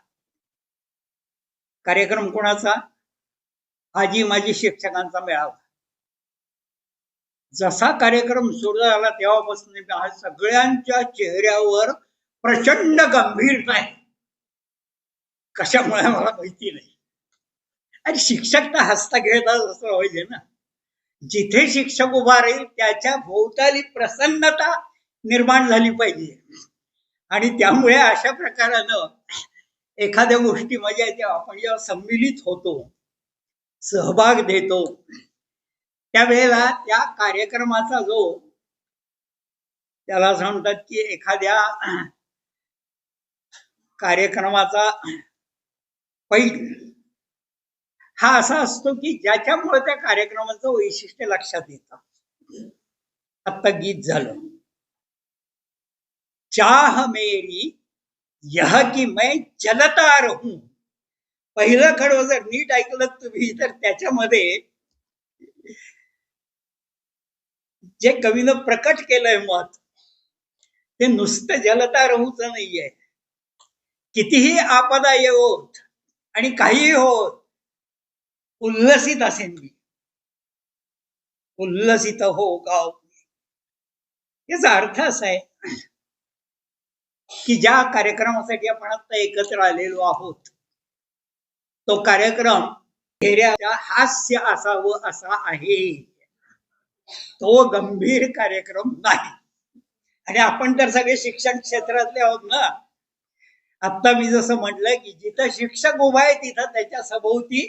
कार्यक्रम कोणाचा? आजी माजी शिक्षकांचा मेळावा. जसा कार्यक्रम सुरू झाला तेव्हापासून सगळ्यांच्या चेहऱ्यावर प्रचंड गंभीरता आहे. कशामुळे मला माहिती नाही. आणि शिक्षक तर हसता खेळता असं पाहिजे ना. जिथे शिक्षक उभा राहील त्याच्या भोवताली प्रसन्नता निर्माण झाली पाहिजे. आणि त्यामुळे अशा प्रकारानं एखाद्या गोष्टीमध्ये आपण जेव्हा सम्मिलित होतो, सहभाग देतो, त्यावेळेला त्या कार्यक्रमाचा जो त्याला असं म्हणतात की एखाद्या कार्यक्रमाचा पैल हा असा असतो की ज्याच्यामुळे त्या कार्यक्रमाचं वैशिष्ट्य लक्षात येतं. आता गीत झालं, चाह मेरी यह कि मैं जलता रहूं. पहिलं खडं जर नीट ऐकलं तुम्ही तर त्याच्यामध्ये जे कवीनं प्रकट केलंय मत ते नुसतं जलता रहूच नाहीये. कितीही आपदा येवोत आणि काहीही होत, उल्लसित असेन मी, उल्लसित हो गाव. याचा अर्थ असा आहे की ज्या कार्यक्रमासाठी आपण आता एकत्र आलेलो आहोत, तो कार्यक्रम चेहऱ्याच्या हास्य असावं असा आहे, तो गंभीर कार्यक्रम नाही. आणि आपण तर सगळे शिक्षण क्षेत्रातले आहोत ना. आता मी जसं म्हटलं की जिथं शिक्षक उभा आहे तिथं त्याच्या सभोवती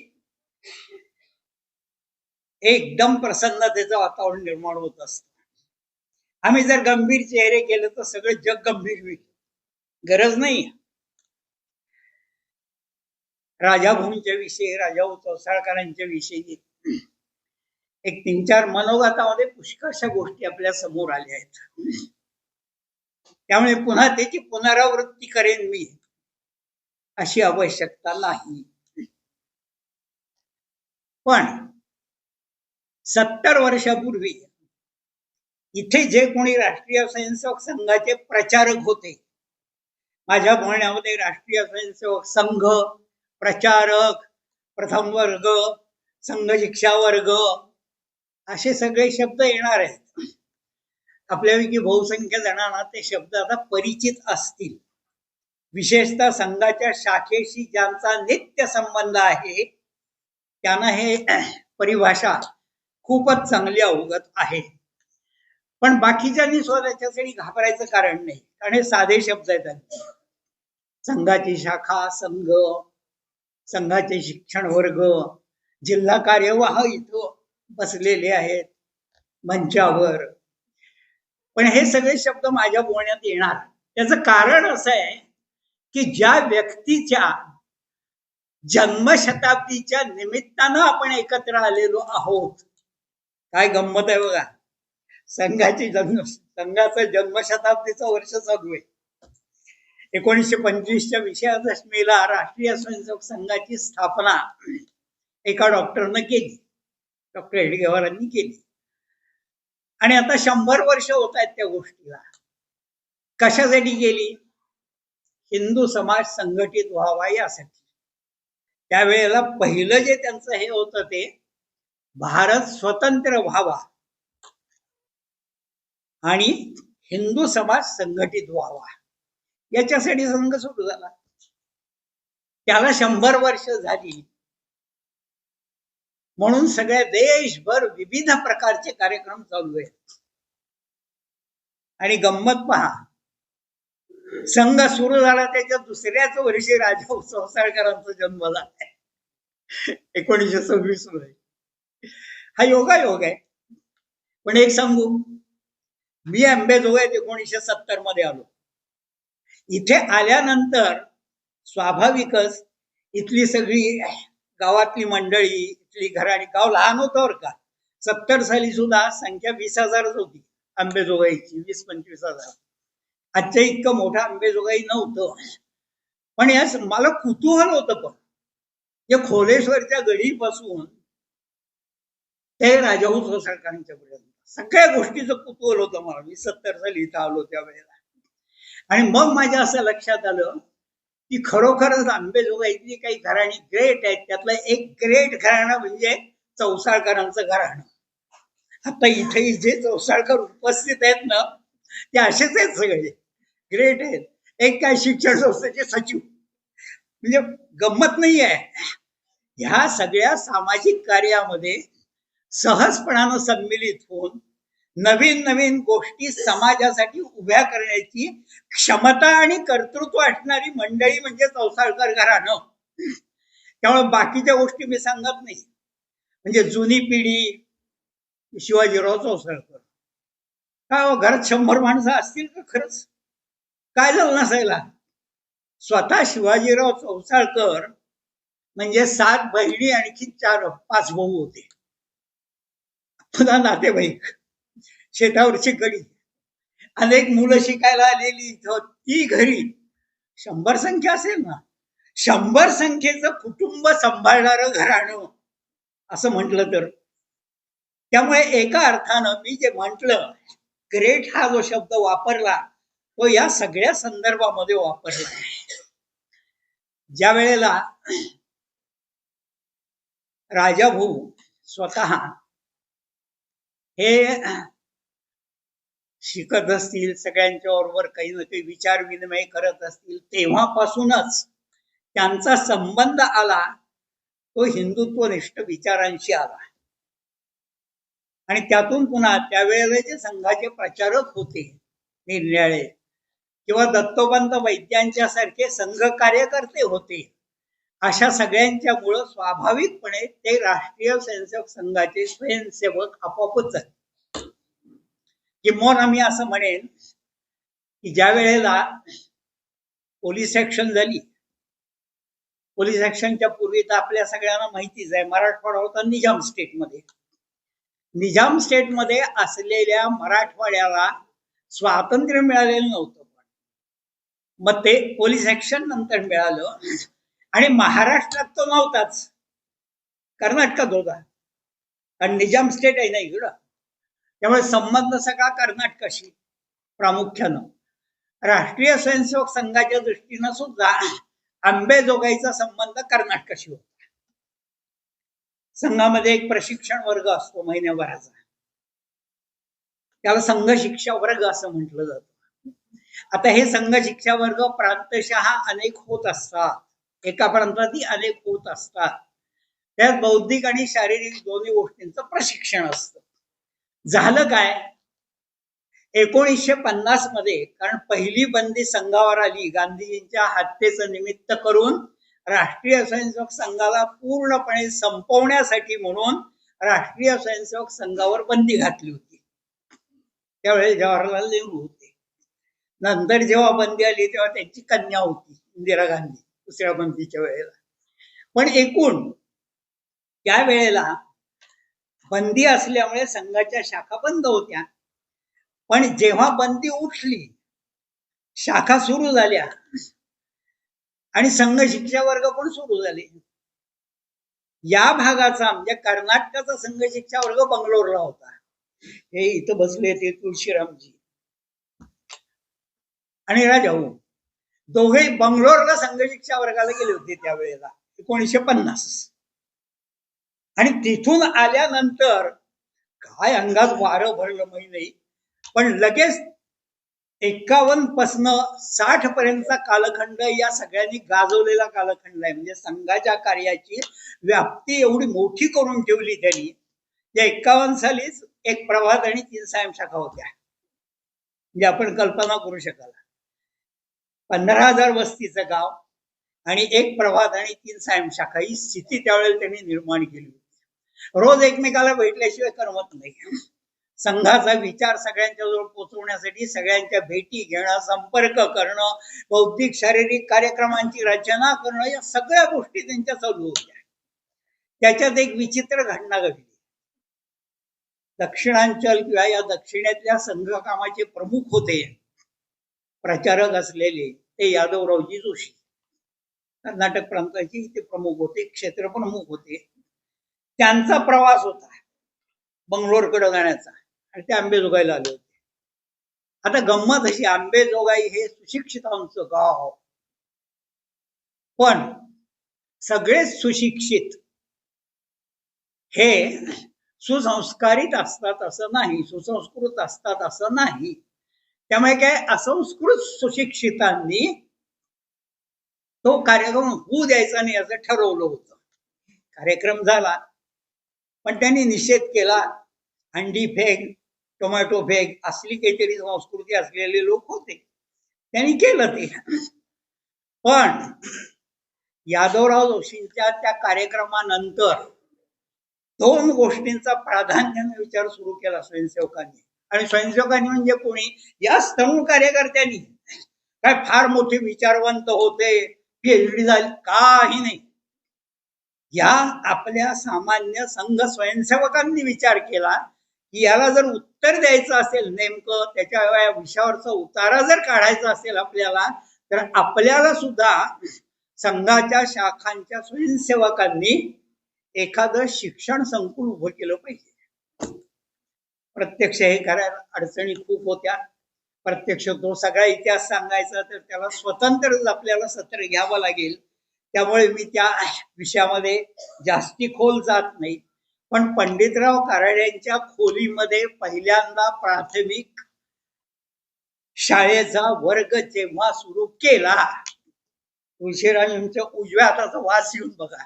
एकदम प्रसन्नतेचं वातावरण निर्माण होत असतं. आम्ही जर गंभीर चेहरे केले तर सगळं जग गंभीर होईल, गरज नाही. राजाभाऊंच्या विषयी, राजाभाऊ चौसाळकरांच्या विषयी एक 3-4 मनोगतामध्ये पुष्कळशा गोष्टी आपल्या समोर आल्या आहेत. त्यामुळे पुन्हा त्याची पुनरावृत्ती करेन मी अशी आवश्यकता नाही. पण 70 वर्षापूर्वी इथे जे कोणी राष्ट्रीय स्वयंसेवक संघाचे प्रचारक होते, माझ्या बोलण्यामध्ये राष्ट्रीय स्वयंसेवक संघ, प्रचारक, प्रथम वर्ग, संघ शिक्षा वर्ग असे सगळे शब्द येणार आहेत. आपल्यापैकी बहुसंख्य जणांना ते शब्द आता परिचित असतील. विशेषतः संघाच्या शाखेशी ज्यांचा नित्य संबंध आहे त्यांना हे परिभाषा खूपच चांगली अवगत आहे. पण बाकीच्यांनी स्वतःच्यासाठी घाबरायचं कारण नाही, कारण हे साधे शब्द आहेत. संघाची शाखा, संघ, संघाचे शिक्षण वर्ग, जिल्हा कार्यवाह इथं बसलेले आहेत मंचावर. पण हे सगळे शब्द माझ्या बोलण्यात येणार. त्याचं कारण असं आहे की ज्या व्यक्तीच्या जन्मशताब्दीच्या निमित्तानं आपण एकत्र आलेलो आहोत, काय गंमत आहे बघा. संघाचं जन्मशताब्दीचं वर्ष चालू आहे. 1925च्या विजयादशमीला राष्ट्रीय स्वयंसेवक संघाची स्थापना एका डॉक्टरनं केली, डॉक्टर हेडगेवारांनी केली. आणि आता 100 वर्ष होत आहेत त्या गोष्टीला. कशासाठी केली? हिंदू समाज संघटित व्हावा यासाठी. त्यावेळेला पहिलं जे त्यांचं हे होतं ते भारत स्वतंत्र व्हावा आणि हिंदू समाज संघटित व्हावा याच्यासाठी संघ सुरू झाला. त्याला 100 वर्ष झाली. म्हणून सगळ्या देशभर विविध प्रकारचे कार्यक्रम चालू आहेत. आणि गंमत पहा, संघ सुरू झाला त्याच्या दुसऱ्याच वर्षी राजाभाऊ चौसाळकरांचा जन्म झाला, 1926 मध्ये. हा योगायोग आहे. पण एक सांगू, मी अंबेजोगाईत 1970 मध्ये आलो. इथे आल्यानंतर स्वाभाविकच इथली सगळी गावातली मंडळी, इथली घराणी, गाव लहान होतं बरं का. 70 साली सुद्धा संख्या 20,000च होती अंबेजोगाईची, 20-25,000. आजच्या इतकं मोठं अंबेजोगाई नव्हतं. पण यास मला कुतूहल होतं. पण या खोलेश्वरच्या गडीपासून ते राजाभाऊ चौसाळकरांच्या पर्यंत सगळ्या गोष्टीचं कुतूहल होतं मला. मी 70 साली इथं आलो त्यावेळेला. आणि मग माझ्या असं लक्षात आलं की खरोखरच अंबेजोगाईतली काही घराणी ग्रेट आहेत. त्यातलं एक ग्रेट घराणं म्हणजे चौसाळकरांचं घराणं. आता इथे जे चौसाळकर उपस्थित आहेत ना, ते असेच आहेत, सगळे ग्रेट आहेत. एक काय शिक्षण संस्थेचे सचिव, म्हणजे गंमत नाही आहे. ह्या सगळ्या सामाजिक कार्यामध्ये सहजपणानं सम्मिलित होऊन नवीन नवीन गोष्टी समाजासाठी उभ्या करण्याची क्षमता आणि कर्तृत्व असणारी मंडळी म्हणजे चौसाळकर घराणं. त्यामुळे बाकीच्या गोष्टी मी सांगत नाही. म्हणजे जुनी पिढी, शिवाजीराव चौसाळकर, काय घरात 100 माणसं असतील का? खरंच काय झालं नसायला. स्वतः शिवाजीराव चौसाळकर म्हणजे 7 बहिणी आणखी 4-5 भाऊ होते. पुन्हा नातेवाईक, शेतावरची गडी, अनेक मुलं शिकायला आलेली, ती घरी 100 संख्या असेल ना. 100 संख्येचं कुटुंब सांभाळणारं घराणं असं म्हटलं तर. त्यामुळे एका अर्थानं मी जे म्हटलं ग्रेट हा जो शब्द वापरला तो या सगळ्या संदर्भामध्ये वापरला. ज्या वेळेला राजाभाऊ स्वतः हे शिकत असतील, सगळ्यांच्या बरोबर काही ना काही विचार विनिमय करत असतील, तेव्हापासूनच त्यांचा संबंध आला तो हिंदुत्वनिष्ठ विचारांशी आला. आणि त्यातून पुन्हा त्यावेळेला जे संघाचे प्रचारक होते निरनिराळे किंवा दत्तोपंत वैद्यांच्या सारखे संघ कार्यकर्ते होते, अशा सगळ्यांच्यामुळं स्वाभाविकपणे ते राष्ट्रीय स्वयंसेवक संघाचे स्वयंसेवक आपोआपच झाले. किंवा मी असं म्हणेन की ज्या वेळेला पोलीस ऍक्शन झाली, पोलीस ऍक्शनच्या पूर्वी तर आपल्या सगळ्यांना माहितीच आहे, मराठवाडा होता निजाम स्टेटमध्ये. निजाम स्टेटमध्ये असलेल्या मराठवाड्याला स्वातंत्र्य मिळालेलं नव्हतं, मग ते पोलीस ऍक्शन नंतर मिळालं. आणि महाराष्ट्रात तो नव्हताच, कर्नाटकात होता, कारण निजाम स्टेट आहे ना इकडं. त्यामुळे संबंध सगळा कर्नाटकाशी प्रामुख्यानं. राष्ट्रीय स्वयंसेवक संघाच्या दृष्टीनं सुद्धा अंबेजोगाईचा संबंध कर्नाटकाशी होता. संघामध्ये एक प्रशिक्षण वर्ग असतो महिन्याभराचा, त्याला संघ शिक्षा वर्ग असं म्हटलं जातं. आता हे संघ शिक्षा वर्ग प्रांतशः अनेक होत असतात, एका प्रांतातही अनेक होत असतात. त्यात बौद्धिक आणि शारीरिक दोन्ही गोष्टींचं प्रशिक्षण असतं. झालं काय, 1950 मध्ये, कारण पहिली बंदी संघावर आली गांधीजींच्या हत्येचं निमित्त करून, राष्ट्रीय स्वयंसेवक संघाला पूर्णपणे संपवण्यासाठी म्हणून राष्ट्रीय स्वयंसेवक संघावर बंदी घातली होती. त्यावेळेस जवाहरलाल नेहरू होते. नंतर जेव्हा बंदी आली तेव्हा त्यांची कन्या होती इंदिरा गांधी, दुसऱ्या बंदीच्या वेळेला. पण एकूण त्यावेळेला बंदी असल्यामुळे संघाच्या शाखा बंद होत्या. पण जेव्हा बंदी उठली, शाखा सुरू झाल्या आणि संघ शिक्षा वर्ग पण सुरू झाले. या भागाचा म्हणजे कर्नाटकाचा संघ शिक्षा वर्ग बंगलोरला होता. हे इथं बसले ते तुळशीरामजी आणि राजाभाऊ, दोघे बंगलोरला संघ शिक्षा वर्गाला गेले होते त्यावेळेला 1950. आणि तिथून आल्यानंतर काय अंगात वारं भरलं माहिती नाही, पण लगेच 51 पासून 60 पर्यंतचा कालखंड या सगळ्यांनी गाजवलेला कालखंड आहे. म्हणजे संघाच्या कार्याची व्याप्ती एवढी मोठी करून ठेवली त्यांनी. या 51 सालीच एक प्रभात आणि 3 सायम शाखा होत्या. म्हणजे आपण कल्पना करू शकाल, 15,000 वस्तीचं गाव आणि एक प्रभात आणि 3 सायम शाखा, ही स्थिती त्यावेळेला त्यांनी निर्माण केली होती. रोज एकमेकाला भेटल्याशिवाय करमत नाही. संघाचा विचार सगळ्यांच्या जवळ पोहोचवण्यासाठी सगळ्यांच्या भेटी घेणं, संपर्क करणं, बौद्धिक शारीरिक कार्यक्रमांची रचना करणं, या सगळ्या गोष्टी त्यांच्या चालू होत्या. त्याच्यात एक विचित्र घटना घडली. दक्षिणांचल किंवा या दक्षिणेतल्या संघ कामाचे प्रमुख होते, प्रचारक असलेले ते यादवरावजी जोशी. कर्नाटक प्रांताचे ते प्रमुख होते, क्षेत्र प्रमुख होते. त्यांचा प्रवास होता बंगलोरकडे जाण्याचा आणि ते अंबेजोगाईला आले होते. आता गंमत अशी, अंबेजोगाई हे सुशिक्षितांचं गाव, पण सगळे सुशिक्षित हे सुसंस्कारित असतात असं नाही, सुसंस्कृत असतात असं नाही. त्यामुळे काय, असंस्कृत सुशिक्षितांनी तो कार्यक्रम होऊ द्यायचा नाही असं ठरवलं होतं. कार्यक्रम झाला, पण त्यांनी निषेध केला. अंडी फेक, टोमॅटो फेक असली काहीतरी संस्कृती असलेले लोक होते, त्यांनी केलं ते. पण यादवराव जोशींच्या त्या कार्यक्रमानंतर 2 गोष्टींचा प्राधान्याने विचार सुरू केला स्वयंसेवकांनी. आणि स्वयंसेवकांनी म्हणजे कोणी, याच तरुण कार्यकर्त्यांनी. काय फार मोठे विचारवंत होते, PhD झाली, काही नाही. या आपल्या सामान्य संघ स्वयंसेवकांनी विचार केला की याला जर उत्तर द्यायचं असेल, नेमकं त्याच्या या विषयावरचा उतारा जर काढायचा असेल आपल्याला, तर आपल्याला सुद्धा संघाच्या शाखांच्या स्वयंसेवकांनी एखादं शिक्षण संकुल उभं केलं पाहिजे. प्रत्यक्ष हे करायला अडचणी खूप होत्या. प्रत्यक्ष तो सगळा इतिहास सांगायचा तर त्याला स्वतंत्र आपल्याला सत्र घ्यावं लागेल. त्यामुळे मी त्या विषयामध्ये जास्ती खोल जात नाही. पण पंडितराव कारड्यांच्या खोलीमध्ये पहिल्यांदा प्राथमिक शाळेचा वर्ग जेव्हा सुरू केला, तुळशीरामांच्या उजव्या हाताचा वास येऊन बघा.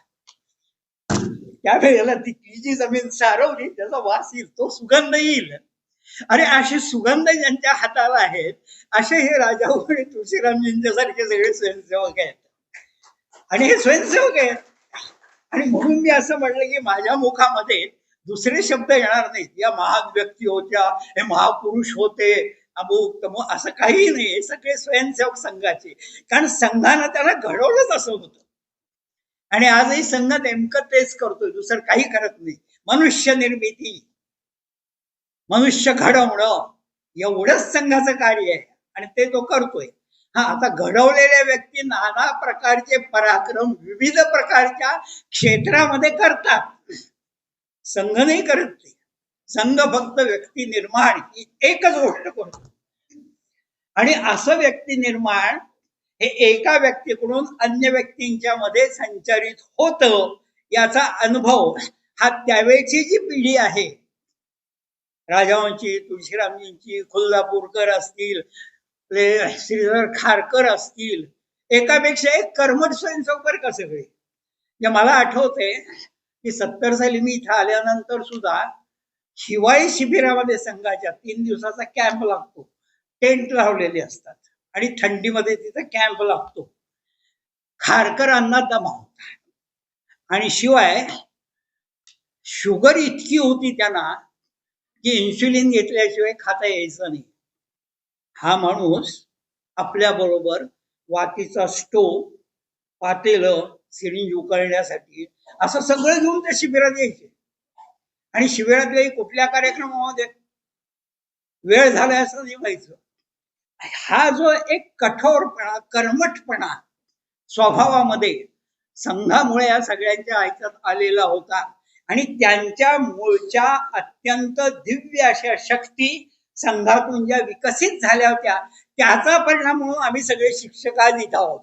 त्यावेळेला तिथली जी जमीन सारवली त्याचा वास येईल, तो सुगंध येईल. अरे असे सुगंध ज्यांच्या हाताला आहेत असे हे राजाभाऊ आणि तुळशीरामजींच्या सारखे सगळे स्वयंसेवक आहेत. आणि हे स्वयंसेवक आहेत. आणि म्हणून मी असं म्हणलं की माझ्या मुखामध्ये दुसरे शब्द येणार नाहीत. या महान व्यक्ती होत्या, हे महापुरुष होते, अमुक तमुक, असं काही नाही. हे सगळे स्वयंसेवक संघाचे. कारण संघानं त्याला घडवलंच असं होतं. आणि आजही संघ नेमकं तेच करतोय, दुसरं काही करत नाही. मनुष्य निर्मिती, मनुष्य घडवणं एवढंच संघाचं कार्य आहे आणि ते तो करतोय. हा, आता घडवलेल्या व्यक्ती नाना प्रकारचे पराक्रम विविध प्रकारच्या क्षेत्रामध्ये करतात. संघ नाही करत ते. संघ फक्त व्यक्ती निर्माण ही एकच गोष्ट करतो. आणि असं व्यक्ती निर्माण हे एका व्यक्तीकडून अन्य व्यक्तींच्या मध्ये संचारित होतं. याचा अनुभव हा त्यावेळची जी पिढी आहे, राजांची, तुळशीरामजींची, खुल्लापूरकर असतील, श्रीधर खारकर असतील, एकापेक्षा एक कर्मठ स्वयंसेवक बरं का सगळे. मला आठवते की 70 साली मी इथं आल्यानंतर सुद्धा हिवाळी शिबिरामध्ये संघाच्या 3 दिवसाचा कॅम्प लागतो. टेंट लावलेले असतात आणि थंडीमध्ये तिथं कॅम्प लागतो. खारकरांना दमा होता आणि शिवाय शुगर इतकी होती त्यांना की इन्सुलिन घेतल्याशिवाय खाता यायचं नाही. हा माणूस आपल्या बरोबर वातीचा स्टोव, पातेलं, सिरिंज उकळण्यासाठी असं सगळं घेऊन त्या शिबिरात यायचे. आणि शिबिरातल्याही कुठल्या कार्यक्रमामध्ये वेळ झाला असं नाही व्हायचं. हा जो एक कठोरपणा, कर्मठपणा स्वभावामध्ये संघामुळे या सगळ्यांच्या ऐकत आलेला होता. आणि त्यांच्या मूळच्या अत्यंत दिव्य अशा शक्ती संघातून ज्या विकसित झाल्या होत्या त्याचा परिणाम म्हणून आम्ही सगळे शिक्षक आज इथं आहोत.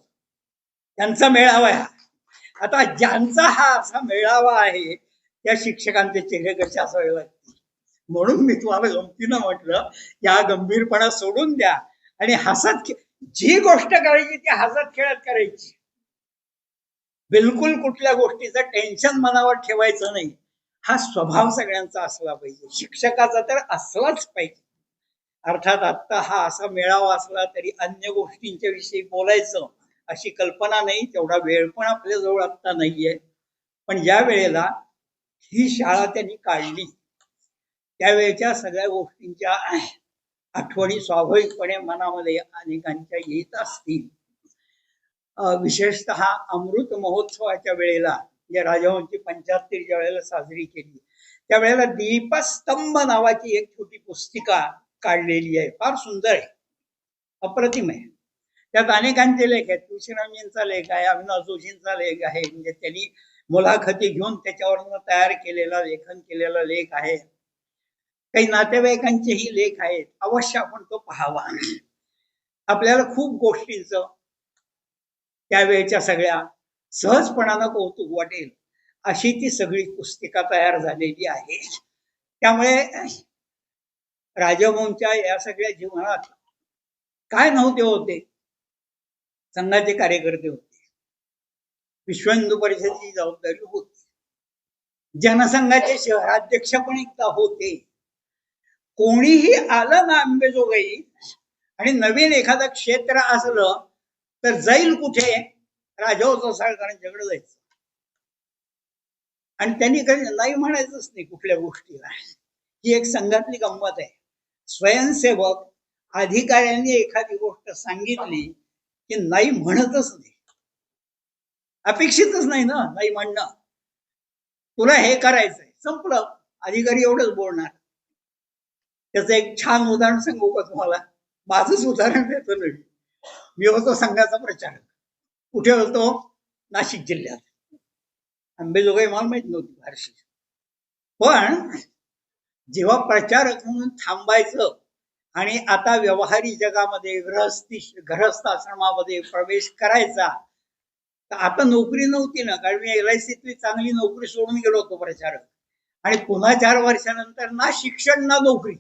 त्यांचा मेळावा आहे. आता ज्यांचा हा असा मेळावा आहे त्या शिक्षकांचे चेहरे कसे असावे लागतील. म्हणून मी तुम्हाला गमतीनं म्हटलं या गंभीरपणा सोडून द्या आणि हसत, जी गोष्ट करायची ती हसत खेळत करायची. बिलकुल कुठल्या गोष्टीचं टेन्शन मनावर ठेवायचं नाही. हा स्वभाव सगळ्यांचा असला पाहिजे. शिक्षकाचा तर असलाच पाहिजे. अर्थात आता हा असा मेळावा असला तरी अन्य गोष्टींच्या विषयी बोलायचं अशी कल्पना नाही, तेवढा वेळ पण आपल्या जवळ आता नाहीये. पण ज्या वेळेला ही शाळा त्यांनी काढली त्यावेळेच्या सगळ्या गोष्टींच्या आठवणी स्वाभाविकपणे मनामध्ये अनेकांच्या येत असतील. विशेषतः अमृत महोत्सवाच्या वेळेला जे राजांची 75 ज्या वेळेला साजरी केली त्यावेळेला दीपस्तंभ नावाची एक छोटी पुस्तिका काढलेली आहे. फार सुंदर आहे, अप्रतिम आहे. त्यात अनेकांचे लेख आहेत. तुळशीरामजींचा लेख आहे, अविनाश जोशींचा लेख आहे. म्हणजे त्यांनी मुलाखती घेऊन त्याच्यावर तयार केलेला, लेखन केलेला लेख आहे. काही नातेवाईकांचेही लेख आहेत. अवश्य आपण तो पाहावा. आपल्याला खूप गोष्टींचं त्यावेळेच्या सगळ्या सहजपणानं कौतुक वाटेल अशी ती सगळी पुस्तिका तयार झालेली आहे. त्यामुळे राजाभाऊंच्या या सगळ्या जीवनात काय नव्हते होते, संघाचे कार्यकर्ते होते, विश्व हिंदू परिषदेची जबाबदारी होती, जनसंघाचे शहराध्यक्ष पण एकदा होते. कोणीही आलं ना अंबेजोगाई आणि नवीन एखादं क्षेत्र असलं तर जाईल कुठे, राजाभाऊ साळकरांच्याकडे जायचं. आणि त्यांनी कधी नाही म्हणायचंच नाही कुठल्या गोष्टीला. ही एक संघातली गंमत आहे. स्वयंसेवक अधिकाऱ्यांनी एखादी गोष्ट सांगितली की नाही म्हणतच नाही, अपेक्षितच नाही ना नाही म्हणणं. तुला हे करायचंय, संपलं. अधिकारी एवढंच बोलणार. त्याचं एक छान उदाहरण सांगू का तुम्हाला? माझंच उदाहरण देतो नाही. मी होतो संघाचा प्रचारक. कुठे होतो? नाशिक जिल्ह्यात. अंबेजोगाई मला माहित नव्हती फारशी. पण जेव्हा प्रचारक म्हणून थांबायचं आणि आता व्यवहारी जगामध्ये गृहस्थ आश्रमामध्ये प्रवेश करायचा तर आता नोकरी नव्हती ना, कारण मी LIC चांगली नोकरी सोडून गेलो होतो प्रचारक, आणि पुन्हा 4 वर्षानंतर ना शिक्षण ना नोकरी,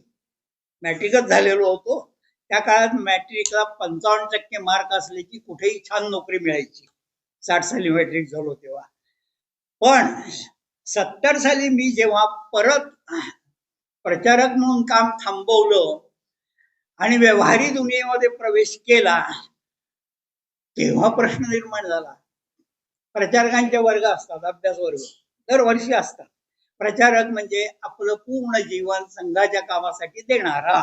मॅट्रिकच झालेलो होतो. त्या काळात मॅट्रिकला 55% मार्क असले की कुठेही छान नोकरी मिळायची. 60 साली मॅट्रिक झालो तेव्हा. पण 70 साली मी जेव्हा परत प्रचारक म्हणून काम थांबवलं आणि व्यवहारी दुनियेमध्ये प्रवेश केला, तेव्हा प्रश्न निर्माण झाला. प्रचारकांचे वर्ग असतात, अभ्यास वर्ग दरवर्षी असतात. प्रचारक म्हणजे आपलं पूर्ण जीवन संघाच्या कामासाठी देणारा.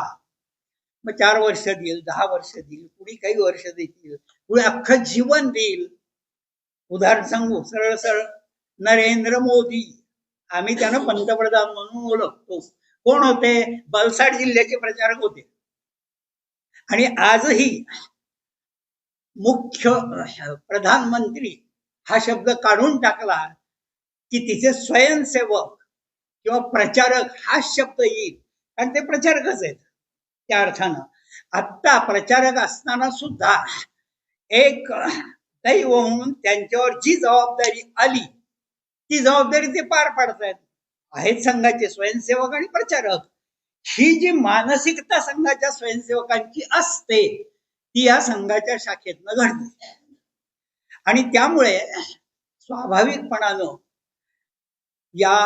मग 4 वर्ष देईल, 10 वर्ष देईल, पुढे काही वर्ष देतील, पुढे अख्खं जीवन देईल. उदाहरण सांगू, सरळ सरळ नरेंद्र मोदी, आम्ही त्यांना पंतप्रधान म्हणून ओळखतो. कोण होते? वलसाड जिल्ह्याचे प्रचारक होते. आणि आजही मुख्य प्रधानमंत्री हा शब्द काढून टाकला की तिचे स्वयंसेवक किंवा प्रचारक हा शब्द येईल, कारण ते प्रचारकच आहेत. त्या अर्थानं आत्ता प्रचारक असताना सुद्धा एक दैव म्हणून त्यांच्यावर जी जबाबदारी आली ती जबाबदारी ते पार पाडतायत. आहेत संघाचे स्वयंसेवक आणि प्रचारक. ही जी मानसिकता संघाच्या स्वयंसेवकांची असते ती या संघाच्या शाखेतनं घडते. आणि त्यामुळे स्वाभाविकपणानं या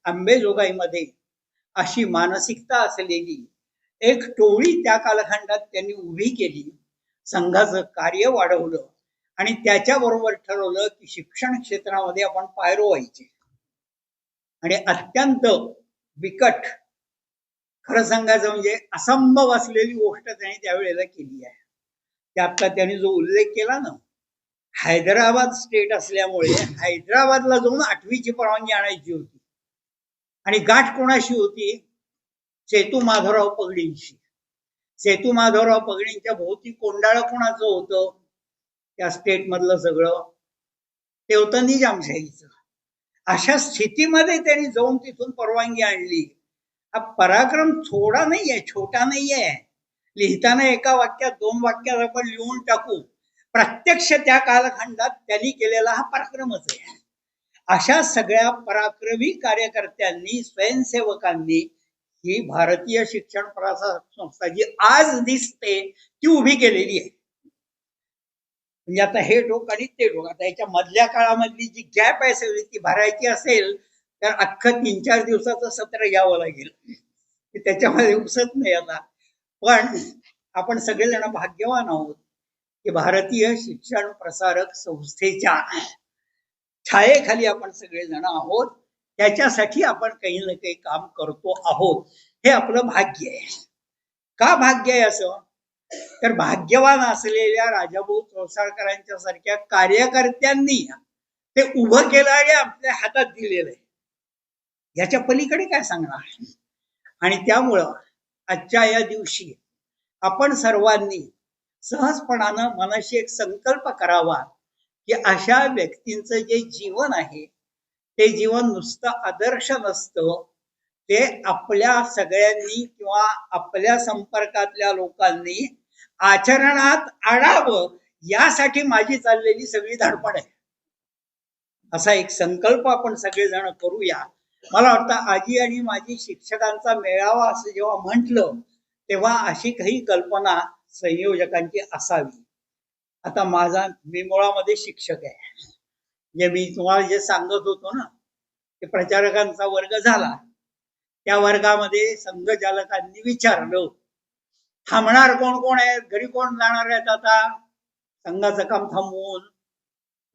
अंबेजोगाईमध्ये अशी मानसिकता असलेली एक टोळी त्या कालखंडात त्यांनी उभी केली. संघाचं कार्य वाढवलं आणि त्याच्याबरोबर ठरवलं की शिक्षण क्षेत्रामध्ये आपण पाय रोवायचे. आणि अत्यंत बिकट, खरं सांगायचं म्हणजे असंभव असलेली गोष्ट त्यांनी त्यावेळेला केली आहे. त्यातला त्यांनी जो उल्लेख केला ना, हैदराबाद स्टेट असल्यामुळे हैदराबादला जाऊन 8वीची परवानगी आणायची होती. आणि गाठ कोणाशी होती? सेतू माधवराव पगडींशी. सेतू माधवराव पगडींच्या भोवती कोंडाळं कोणाचं होतं? त्या स्टेट मधलं सगळं ते होतं निजामशाहीचं. अशा स्थितीमध्ये त्यांनी जाऊन तिथून परवानगी आणली. हा पराक्रम थोडा नाहीये, छोटा नाहीये. लिहिताना एका वाक्यात 2 वाक्यात आपण लिहून टाकू, प्रत्यक्ष त्या कालखंडात त्यांनी केलेला हा पराक्रमच आहे. अशा सगळ्या पराक्रमी कार्यकर्त्यांनी, स्वयंसेवकांनी ही भारतीय शिक्षण प्रसारक संस्था जी आज दिसते ती उभी केलेली आहे. म्हणजे आता हे टोक आणि ते टोक, आता याच्या मधल्या काळामधली जी गॅप आहे सगळी ती भरायची असेल तर अख्खं 3-4 दिवसाचं सत्र घ्यावं लागेल. त्याच्यामध्ये उसत नाही आता. पण आपण सगळेजण भाग्यवान आहोत की भारतीय शिक्षण प्रसारक संस्थेच्या छायेखाली आपण सगळेजण आहोत. त्याच्यासाठी आपण काही ना काही काम करतो आहोत. हे आपलं भाग्य आहे. का भाग्य आहे असं? तर भाग्यवान असलेल्या राजाभाऊ चौसाळकरांच्या सारख्या कार्यकर्त्यांनी ते उभं केलं आणि आपल्या हातात दिलेलं आहे. याच्या पलीकडे काय सांगणार? आणि त्यामुळं आजच्या या दिवशी आपण सर्वांनी सहजपणानं मनाशी एक संकल्प करावा की अशा व्यक्तींचं जे जीवन आहे ते जीवन नुसतं आदर्श नसतं, ते आपल्या सगळ्यांनी किंवा आपल्या संपर्कातल्या लोकांनी आचरणात आणावं यासाठी माझी चाललेली सगळी धडपड आहे. असा एक संकल्प आपण सगळेजण करूया. मला वाटतं आजी आणि माजी शिक्षकांचा मेळावा असं जेव्हा म्हटलं तेव्हा अशी काही कल्पना संयोजकांची असावी. आता मी मुळामध्ये शिक्षक आहे. जे मी तुम्हाला जे सांगत होतो ना, ते प्रचारकांचा वर्ग झाला. त्या वर्गामध्ये संघचालकांनी विचारलं, थांबणार कोण कोण आहेत, घरी कोण जाणार आहेत? आता संघाचं काम थांबवून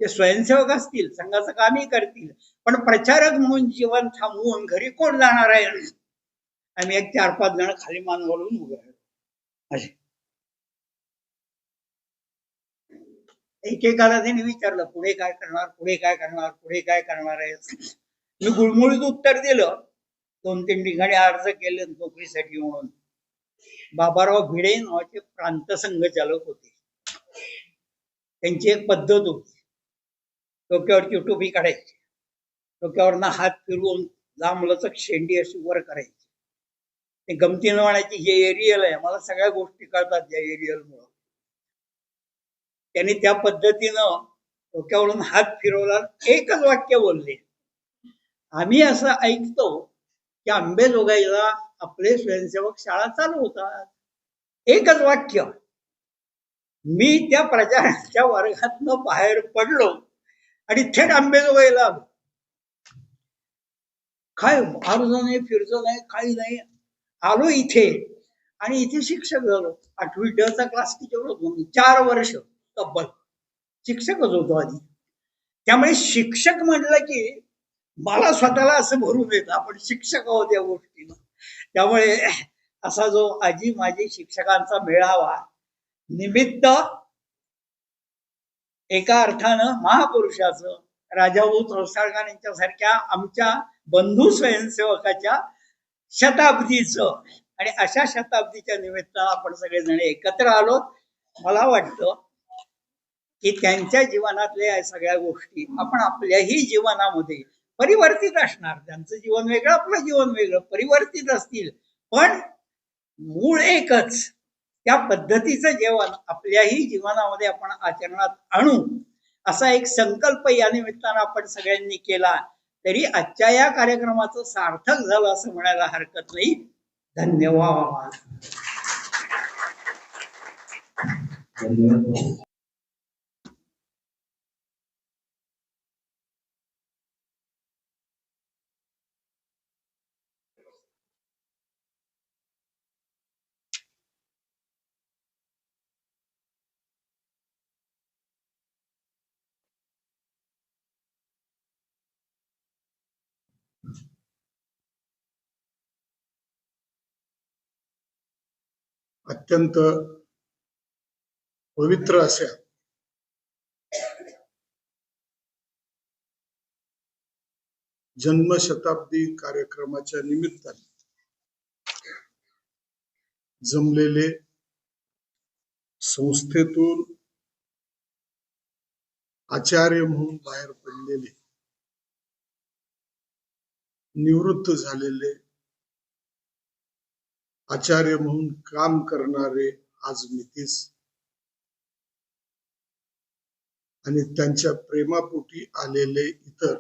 ते स्वयंसेवक असतील, संघाचं कामही करतील, पण प्रचारक म्हणून जीवन थांबवून घरी कोण जाणार आहे? आम्ही 4-5 जण खाली मान घालून उभे राहिलो. असे एकेकाला त्यांनी विचारलं, पुढे काय करणार, पुढे काय करणार, पुढे काय करणार आहे? मी गुळमुळीत उत्तर दिलं. 2-3 ठिकाणी अर्ज केले नोकरीसाठी म्हणून. बाबाराव भिडे नावाचे प्रांत संघचालक होते. त्यांची एक पद्धत होती, डोक्यावरची टोपी काढायची, डोक्यावरनं हात फिरवून लांबलचक शेंडी अशी वर करायची. ते गमतीनं म्हणायची, हे एरियल आहे. मला सगळ्या गोष्टी कळतात या एरियल मुळे. त्यांनी त्या पद्धतीनं डोक्यावरून हात फिरवला, एकच वाक्य बोलले, आम्ही असं ऐकतो की अंबेजोगाईला आपले स्वयंसेवक शाळा चालवतात. एकच वाक्य. मी त्या प्रचाराच्या वर्गातनं बाहेर पडलो आणि थेट अंबेजोगाईला आलो. काय अर्ज नाही, फिरज नाही, काही नाही. आलो इथे आणि इथे शिक्षक झालो. 8वी ड चा क्लास टीचर होतो मी 4 वर्ष तब्बल. शिक्षकच होतो आधी. त्यामुळे शिक्षक म्हटलं की मला स्वतःला असं भरून येतं, आपण शिक्षक आहोत या गोष्टीनं. त्यामुळे असा जो आजी माझी शिक्षकांचा मेळावा निमित्त एका अर्थानं महापुरुषाचं, राजाभाऊ तोरसाळकर यांच्यासारख्या आमच्या बंधू स्वयंसेवकाच्या शताब्दीचं, आणि अशा शताब्दीच्या निमित्तानं आपण सगळेजण एकत्र आलो. मला वाटतं की त्यांच्या जीवनातल्या या सगळ्या गोष्टी आपण आपल्याही जीवनामध्ये परिवर्तित असणार. त्यांचं जीवन वेगळं, आपलं जीवन वेगळं, परिवर्तित असतील, पण मूळ एकच. त्या पद्धतीचं जीवन आपल्याही जीवनामध्ये आपण आचरणात आणू, असा एक संकल्प या निमित्तानं आपण सगळ्यांनी केला तरी आजच्या या कार्यक्रमाचं सार्थक झालं असं म्हणायला हरकत नाही. धन्यवाद. धन्यवाद. अत्यंत पवित्र अशा जन्मशताब्दी कार्यक्रमाच्या निमित्ताने जमलेले संस्थेतून आचार्य म्हणून बाहेर पडलेले, निवृत्त झालेले आचार्य म्हणून काम करणारे आज मितीस, आणि त्यांच्या प्रेमापोटी आलेले इतर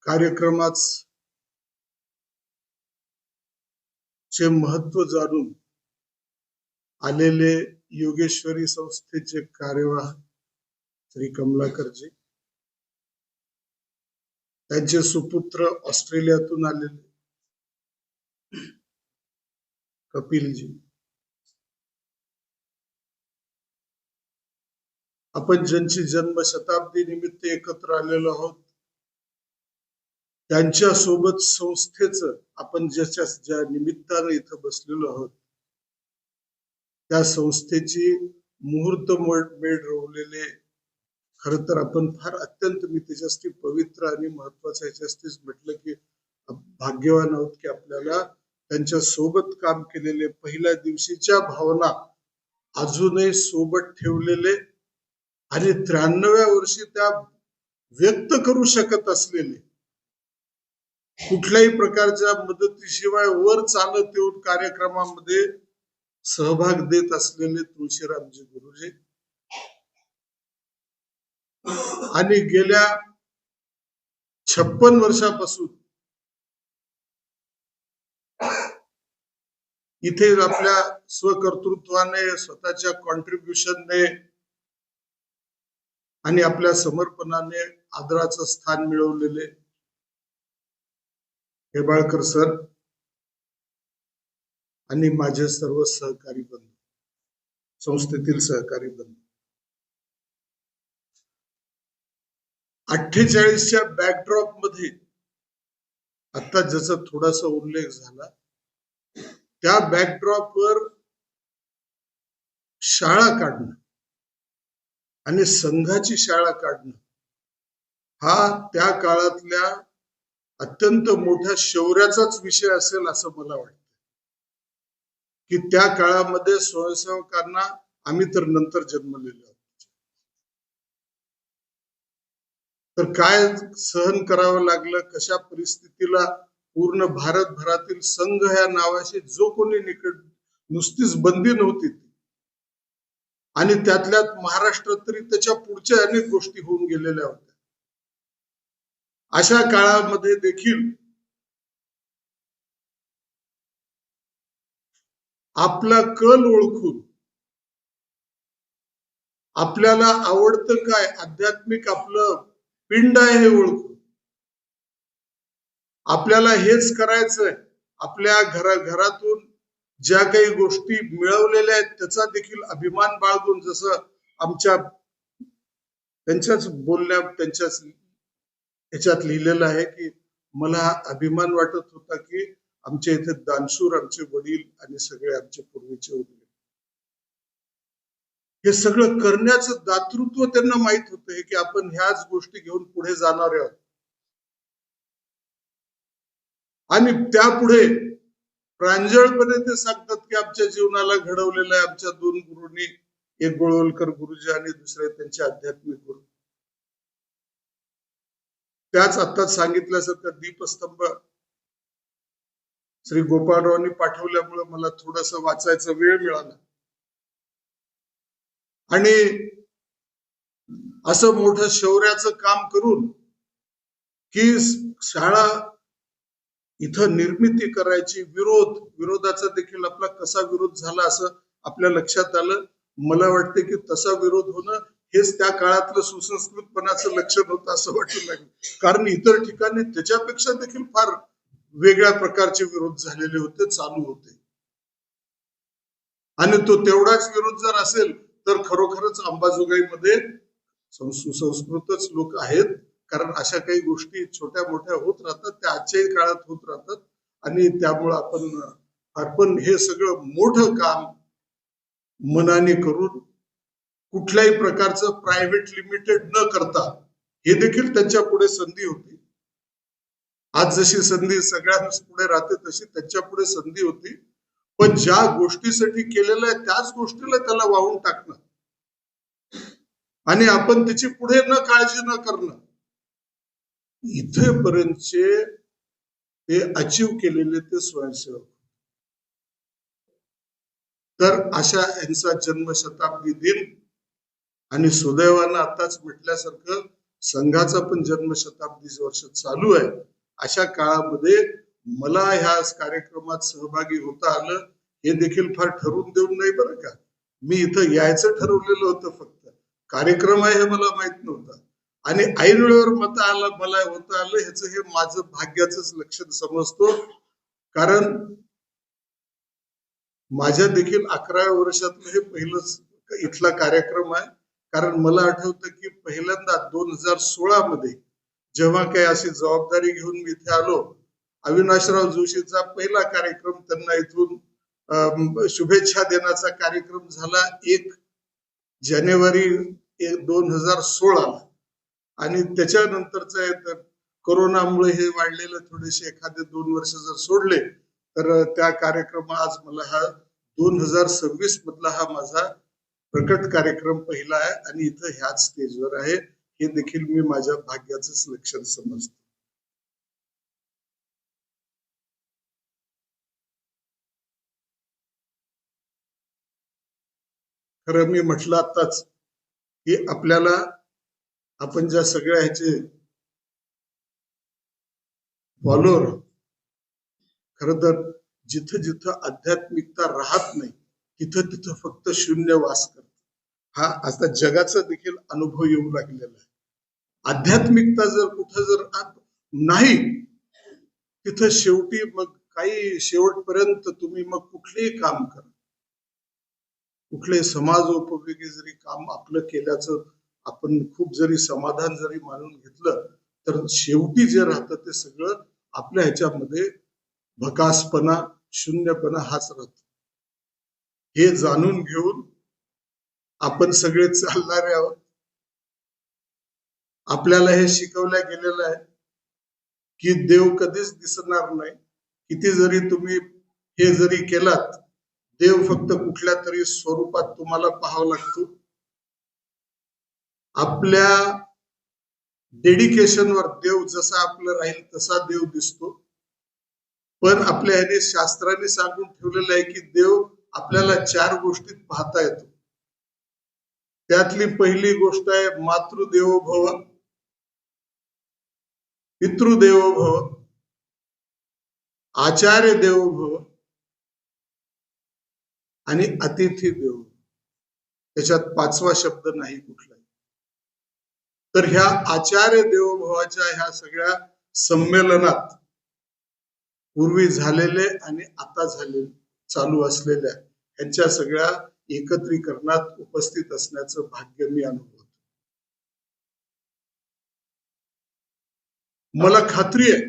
कार्यक्रमाचे महत्व जाणून आलेले योगेश्वरी संस्थेचे कार्यवाह श्री कमलाकरजी, त्यांचे सुपुत्र ऑस्ट्रेलियातून आलेले कपिलजी, आपण ज्यांची जन्म शताब्दी निमित्त एकत्र आलेलो आहोत, त्यांच्या सोबत संस्थेचं आपण ज्या निमित्तानं इथं बसलेलो आहोत, त्या संस्थेची मुहूर्त मेढ रोवलेले, खर तर आपण फार अत्यंत मी त्याच्यासाठी पवित्र आणि महत्वाचं याच्यासाठीच म्हटलं की भाग्यवान आहोत की आपल्याला त्यांच्या सोबत काम केलेले, पहिल्या दिवशीच्या भावना अजूनही सोबत ठेवलेले आणि 93व्या वर्षी त्या व्यक्त करू शकत असलेले, कुठल्याही प्रकारच्या मदतीशिवाय वर चालत येऊन कार्यक्रमामध्ये सहभाग देत असलेले तुळशीरामजी गुरुजी, आणि गेल्या 56 वर्षापासून इथे आपल्या स्वकर्तृत्वाने, स्वतःच्या कॉन्ट्रीब्युशनने आणि आपल्या समर्पणाने आदराचं स्थान मिळवलेले हेबाळकर सर आणि माझे सर्व सहकारी बंधू, संस्थेतील सहकारी बंधू, 48च्या बॅकड्रॉप मध्ये आता ज्याचा थोडासा उल्लेख झाला, त्या बॅकड्रॉपवर शाळा काढणं आणि संघाची शाळा काढणं हा त्या काळातल्या अत्यंत मोठ्या शौर्याचाच विषय असेल असं मला वाटतं. की त्या काळामध्ये स्वयंसेवकांना, आम्ही तर नंतर जन्मलेलो आहोत, तर काय सहन करावं लागलं, कशा परिस्थितीला पूर्ण भारतभरातील संघ ह्या नावाशी जो कोणी निकट, नुसतीच बंदी नव्हती, आणि त्यातल्यात महाराष्ट्रात तरी त्याच्या पुढच्या अनेक गोष्टी होऊन गेलेल्या होत्या. अशा काळामध्ये देखील आपला कल ओळखून आपल्याला आवडतं काय, आध्यात्मिक आपलं पिंड आहे हे ओळखून आपल्याला हेच करायचंय, आपल्या घरातून ज्या काही गोष्टी मिळवलेल्या आहेत त्याचा देखील अभिमान बाळगून, जसं आमच्या त्यांच्याच बोलण्यात त्यांच्याच ह्याच्यात लिहिलेलं आहे की मला अभिमान वाटत होता की आमच्या इथे दानशूर आमचे वडील आणि सगळे आमचे पूर्वीचे होते. हे सगळं करण्याचं दातृत्व त्यांना माहित होतं की आपण ह्याच गोष्टी घेऊन पुढे जाणार आहोत. आणि त्यापुढे प्रांजळपणे ते सांगतात की आमच्या जीवनाला घडवलेलं आहे आमच्या 2 गुरूंनी, एक गोळवलकर गुरुजी आणि दुसरे त्यांचे आध्यात्मिक गुरु. त्याच आत्ताच सांगितल्यासारखं दीपस्तंभ श्री गोपाळरावांनी पाठवल्यामुळे मला थोडस वाचायचा वेळ मिळाला. आणि असं मोठं शौर्याचं काम करून की शाळा इथं निर्मिती करायची, विरोधाचा देखील आपला कसा विरोध झाला असं आपल्या लक्षात आलं. मला वाटतं की तसा विरोध होणं हेच त्या काळातलं सुसंस्कृतपणाचं लक्षण होतं असं वाटू लागलं. कारण इतर ठिकाणी त्याच्यापेक्षा देखील फार वेगळ्या प्रकारचे विरोध झालेले होते, चालू होते. आणि तो तेवढाच विरोध जर असेल तर खरोखरच अंबाजोगाईमध्ये सुसंस्कृतच लोक आहेत. कारण अशा काही गोष्टी छोट्या मोठ्या होत राहतात, त्या आजच्याही काळात होत राहतात. आणि त्यामुळं आपण हे सगळं मोठं काम मनाने करून कुठल्याही प्रकारचं प्रायव्हेट लिमिटेड न करता, हे देखील त्यांच्या पुढे संधी होती. आज जशी संधी सगळ्यांना पुढे राहते तशी त्यांच्या पुढे संधी होती. पण ज्या गोष्टीसाठी केलेलं आहे त्याच गोष्टीला त्याला वाहून टाकणं आणि आपण त्याची पुढे न काळजी न करणं, इथेपर्यंतचे ते अचीव केलेले ते स्वयंसेवक. तर अशा यांचा जन्मशताब्दी दिन आणि सुदैवानं आताच म्हटल्यासारखं संघाचा पण जन्मशताब्दी वर्ष चालू आहे. अशा काळामध्ये मला ह्या कार्यक्रमात सहभागी होता आलं, हे देखील फार ठरवून देऊन नाही बरं का. मी इथं यायचं ठरवलेलं होतं, फक्त कार्यक्रम आहे हे मला माहित नव्हतं. आणि ऐन वेळेवर मला होता आलं, ह्याचं हे माझं भाग्याचंच लक्षण समजतो. कारण माझ्या देखील 11व्या वर्षातलं हे पहिलंच इथला कार्यक्रम आहे. कारण मला आठवतं की पहिल्यांदा 2016 मध्ये जेव्हा काही अशी जबाबदारी घेऊन मी इथे आलो, अविनाशराव जोशीचा पहिला कार्यक्रम, त्यांना इथून शुभेच्छा देण्याचा कार्यक्रम झाला 1 जानेवारी 2016. आणि त्याच्यानंतरचा कोरोनामुळे हे वाढलेलं थोडेसे एखादे 2 वर्ष जर सोडले तर त्या कार्यक्रम आज मला हा 2026 मधला हा माझा प्रकट कार्यक्रम पहिला आहे आणि इथं ह्याच स्टेजवर आहे. हे देखील मी माझ्या भाग्याचंच लक्षण समजतो. खरं मी म्हटलं आताच की आपल्याला आपण ज्या सगळ्या ह्याचे फॉलोअर, खर तर जिथं जिथं आध्यात्मिकता राहत नाही तिथं तिथं फक्त शून्य वास करत. हा आता जगाचा देखील अनुभव येऊ लागलेला आहे. आध्यात्मिकता जर कुठं जर नाही तिथं शेवटी मग काही शेवटपर्यंत तुम्ही मग कुठलेही काम करा, कुठले समाजोपयोगी जरी काम आपलं केल्याचं आपण खूप जरी समाधान जरी मानून घेतलं तर शेवटी जे राहतं ते सगळं आपल्या ह्याच्यामध्ये भकासपणा, शून्यपणा हाच राहतो. हे जाणून घेऊन आपण सगळे चालणारे आहोत. आपल्याला हे शिकवल्या गेलेलं आहे की देव कधीच दिसणार नाही. किती जरी तुम्ही हे जरी केलात, देव फक्त कुठल्या तरी स्वरूपात तुम्हाला पाहावं लागतो. आपल्या डेडिकेशनवर देव जसा आपलं राहील तसा देव दिसतो. पण आपल्या ह्याने शास्त्राने सांगून ठेवलेलं आहे की देव आपल्याला 4 गोष्टीत पाहता येतो. त्यातली पहिली गोष्ट आहे मातृदेवो भव, पितृदेवो भव, आचार्य देवो भव आणि अतिथी देवो. त्याच्यात पाचवा शब्द नाही कुठलाही. तर ह्या आचार्य देवोभवाच्या ह्या सगळ्या संमेलनात पूर्वी झालेले आणि आता झालेले चालू असलेल्या यांच्या सगळ्या एकत्रीकरणात उपस्थित असण्याचं भाग्य मी अनुभवतो. मला खात्री आहे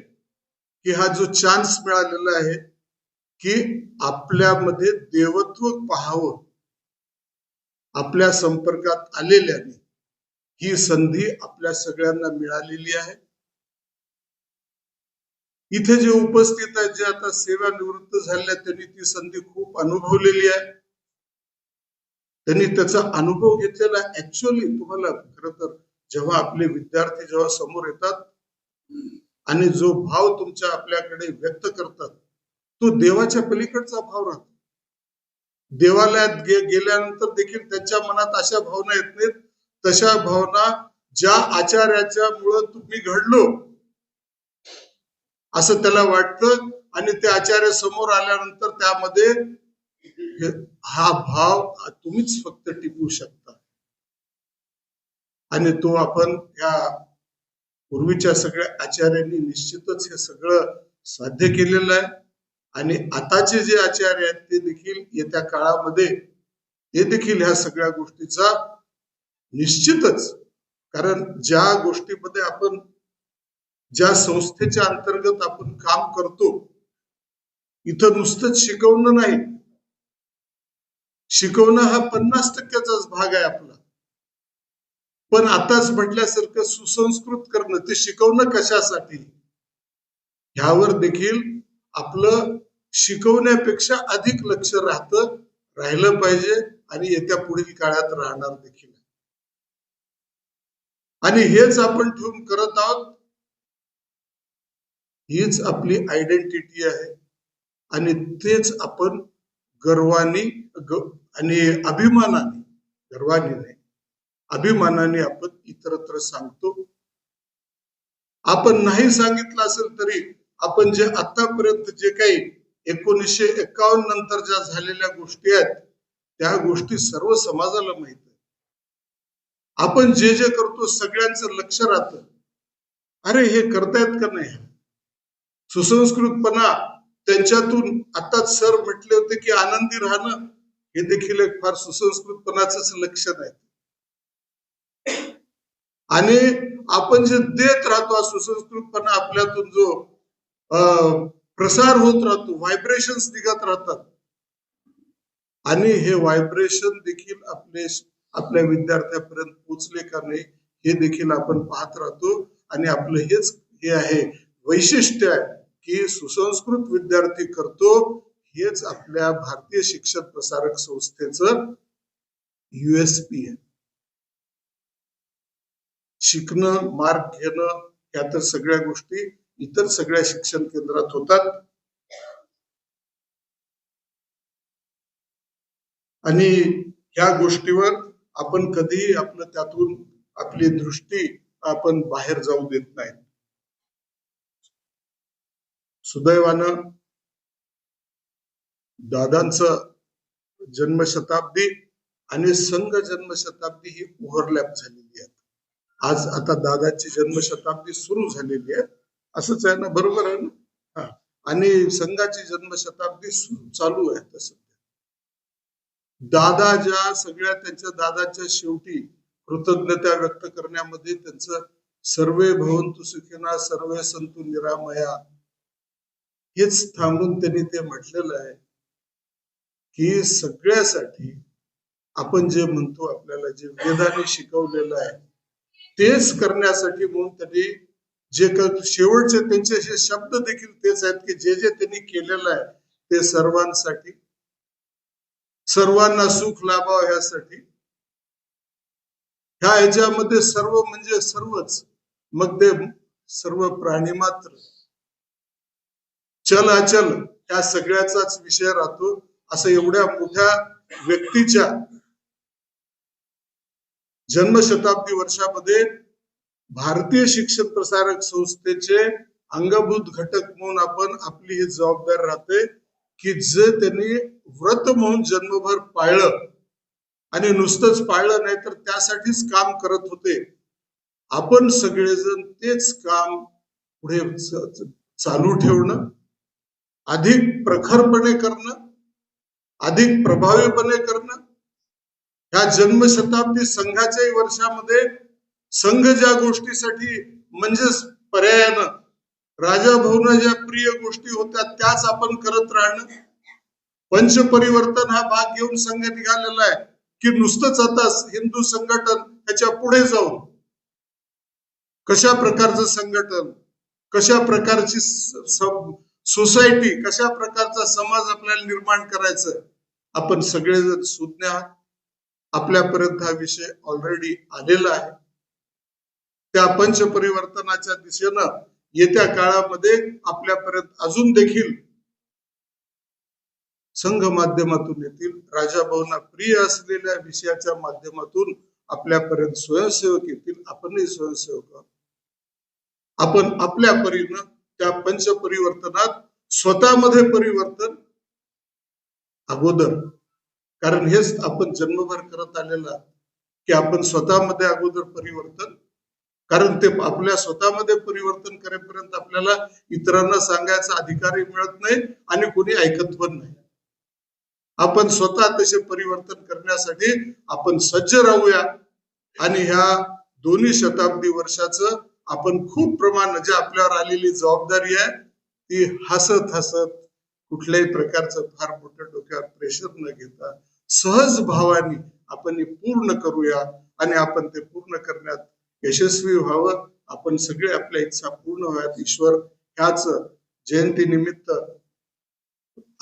की हा जो चान्स मिळालेला आहे की आपल्यामध्ये देवत्व पाहावं, आपल्या संपर्कात आलेल्याने ही संधी आपल्या सगळ्यांना मिळालेली आहे. इथे जे उपस्थित आहेत, जे आता सेवानिवृत्त झाले, त्यांनी ती संधी खूप अनुभवलेली आहे. त्यांनी त्याचा अनुभव घेतलेला. ऍक्च्युअली तुम्हाला खरं तर जेव्हा आपले विद्यार्थी जेव्हा समोर येतात आणि जो भाव तुमच्या आपल्याकडे व्यक्त करतात तो देवाच्या पलीकडचा भाव राहतो. देवालयात गेल्यानंतर देखील त्यांच्या मनात अशा भावना येत नाहीत. तशा भावना ज्या आचार्याच्या मुळे तुम्ही घडलो असं त्याला वाटतं आणि ते आचार्य समोर आल्यानंतर त्यामध्ये हा भाव तुम्हीच फक्त टिपू शकता. आणि तो आपण या पूर्वीच्या सगळ्या आचार्यांनी निश्चितच हे सगळं साध्य केलेलं आहे. आणि आताचे जे आचार्य आहेत ते देखील येत्या काळामध्ये ते देखील ह्या सगळ्या गोष्टीचा निश्चितच, कारण ज्या गोष्टीमध्ये आपण ज्या संस्थेच्या अंतर्गत आपण काम करतो इथं नुसतंच शिकवणं नाही, शिकवणं हा 50%चाच भाग आहे आपला. पण आताच म्हटल्यासारखं सुसंस्कृत करणं, ते शिकवणं कशासाठी ह्यावर देखील आपलं शिकवण्यापेक्षा अधिक लक्ष राहिलं पाहिजे आणि येत्या पुढील काळात राहणार देखील. आणि हेच आपण ठेवून करत आहोत. हीच आपली आयडेंटिटी आहे आणि तेच आपण गर्वाने आणि अभिमानाने, गर्वाने नाही अभिमानाने आपण इतरत्र सांगतो. आपण नाही सांगितलं असेल तरी आपण जे आतापर्यंत जे काही 1951 नंतर ज्या झालेल्या गोष्टी आहेत त्या गोष्टी सर्व समाजाला माहित आहे. आपण जे जे करतो सगळ्यांचं लक्ष राहतं, अरे हे करतायत का नाही. सुसंस्कृतपणा त्यांच्यातून आताच सर म्हटले होते की आनंदी राहणं हे देखील एक फार सुसंस्कृतपणाच लक्षण आहे. आणि आपण जे देत राहतो सुसंस्कृतपणा आपल्यातून जो प्रसार होत राहतो, व्हायब्रेशन्स निघत राहतात आणि हे व्हायब्रेशन देखील आपल्या विद्यार्थ्यापर्यंत पोचले का नाही हे देखील आपण पाहत राहतो. आणि आपलं हेच हे आहे वैशिष्ट्य आहे की सुसंस्कृत विद्यार्थी करतो, हेच आपल्या भारतीय शिक्षण प्रसारक संस्थेचं USP आहे. शिकणं, मार्क घेणं या तर सगळ्या गोष्टी इतर सगळ्या शिक्षण केंद्रात होतात. आणि ह्या गोष्टीवर आपण कधीही आपलं त्यातून आपली दृष्टी आपण बाहेर जाऊ देत नाही. सुदैवानं दादांचं जन्मशताब्दी आणि संघ जन्मशताब्दी ही ओव्हरलॅप झालेली आहे. आज आता दादाची जन्मशताब्दी सुरू झालेली आहे, असंच आहे ना, बरोबर आहे ना. आणि संघाची जन्मशताब्दी चालू आहे. तसं दादा ज्या सगळ्या त्यांच्या दादाच्या शेवटी कृतज्ञता व्यक्त करण्यामध्ये त्यांचं सर्वे भवन्तु सुखिनः सर्वे सन्तु निरामया हेच थांबून त्यांनी ते म्हटलेलं आहे की सगळ्यासाठी आपण जे म्हणतो आपल्याला जे वेदाने शिकवलेलं आहे तेच करण्यासाठी म्हणून त्यांनी जे शेवटचे त्यांचे असे शब्द देखील तेच आहेत की जे जे त्यांनी केलेलं आहे ते सर्वांसाठी, सर्वांना सुख लाभावं ह्यासाठी. ह्या ह्याच्यामध्ये सर्व म्हणजे सर्वच, मग ते सर्व प्राणी मात्र चल अचल ह्या सगळ्याचाच विषय राहतो. असं एवढ्या मोठ्या व्यक्तीच्या जन्मशताब्दी वर्षामध्ये भारतीय शिक्षण प्रसारक संस्थेचे अंगभूत घटक म्हणून आपण आपली ही जबाबदारी राहते की जे त्यांनी व्रत म्हणून जन्मभर पाळलं आणि नुसतंच पाळलं नाही तर त्यासाठीच काम करत होते. आपण सगळेजण तेच काम पुढे चालू ठेवणं, अधिक प्रखरपणे करणं, अधिक प्रभावीपणे करणं. ह्या जन्मशताब्दी संघाच्याही वर्षामध्ये संघ ज्या गोष्टीसाठी म्हणजेच पर्यायानं राजाभाऊंना ज्या प्रिय गोष्टी होत्या त्याच आपण करत राहणं. पंचपरिवर्तन हा भाग घेऊन संघ निघालेला आहे की नुसतंच आता हिंदू संघटन त्याच्या पुढे जाऊन कशा प्रकारचं संघटन, कशा प्रकारची सोसायटी, कशा प्रकारचा समाज आपल्याला निर्माण करायचं आपण सगळेजण सुज्ञ आहात. आपल्यापर्यंत हा विषय ऑलरेडी आलेला आहे. त्या पंचपरिवर्तनाच्या दिशेनं येत्या काळामध्ये आपल्यापर्यंत अजून देखील संघ माध्यमातून येतील. राजाभाऊंना प्रिय असलेल्या विषयाच्या माध्यमातून आपल्यापर्यंत स्वयंसेवक येतील. आपणही स्वयंसेवक आहोत. आपण आपल्या परीनं त्या पंचपरिवर्तनात स्वतःमध्ये परिवर्तन अगोदर, कारण हेच आपण जन्मभर करत आलेला की आपण स्वतःमध्ये अगोदर परिवर्तन, कारण ते आपल्या स्वतःमध्ये परिवर्तन करेपर्यंत आपल्याला इतरांना सांगायचा अधिकारही मिळत नाही आणि कोणी ऐकत पण नाही. आपण स्वतः तसे परिवर्तन करण्यासाठी आपण सज्ज राहूया आणि ह्या दोन्ही शताब्दी वर्षाचं आपण खूप प्रमाणात जे आपल्यावर आलेली जबाबदारी आहे ती हसत हसत कुठल्याही प्रकारचं फार मोठं डोक्यावर प्रेशर न घेता सहज भावाने आपण हे पूर्ण करूया आणि आपण ते पूर्ण करण्यात यशस्वी व्हावं. आपण सगळे आपल्या इच्छा पूर्ण व्हाव्यात. ईश्वर ह्याच जयंती निमित्त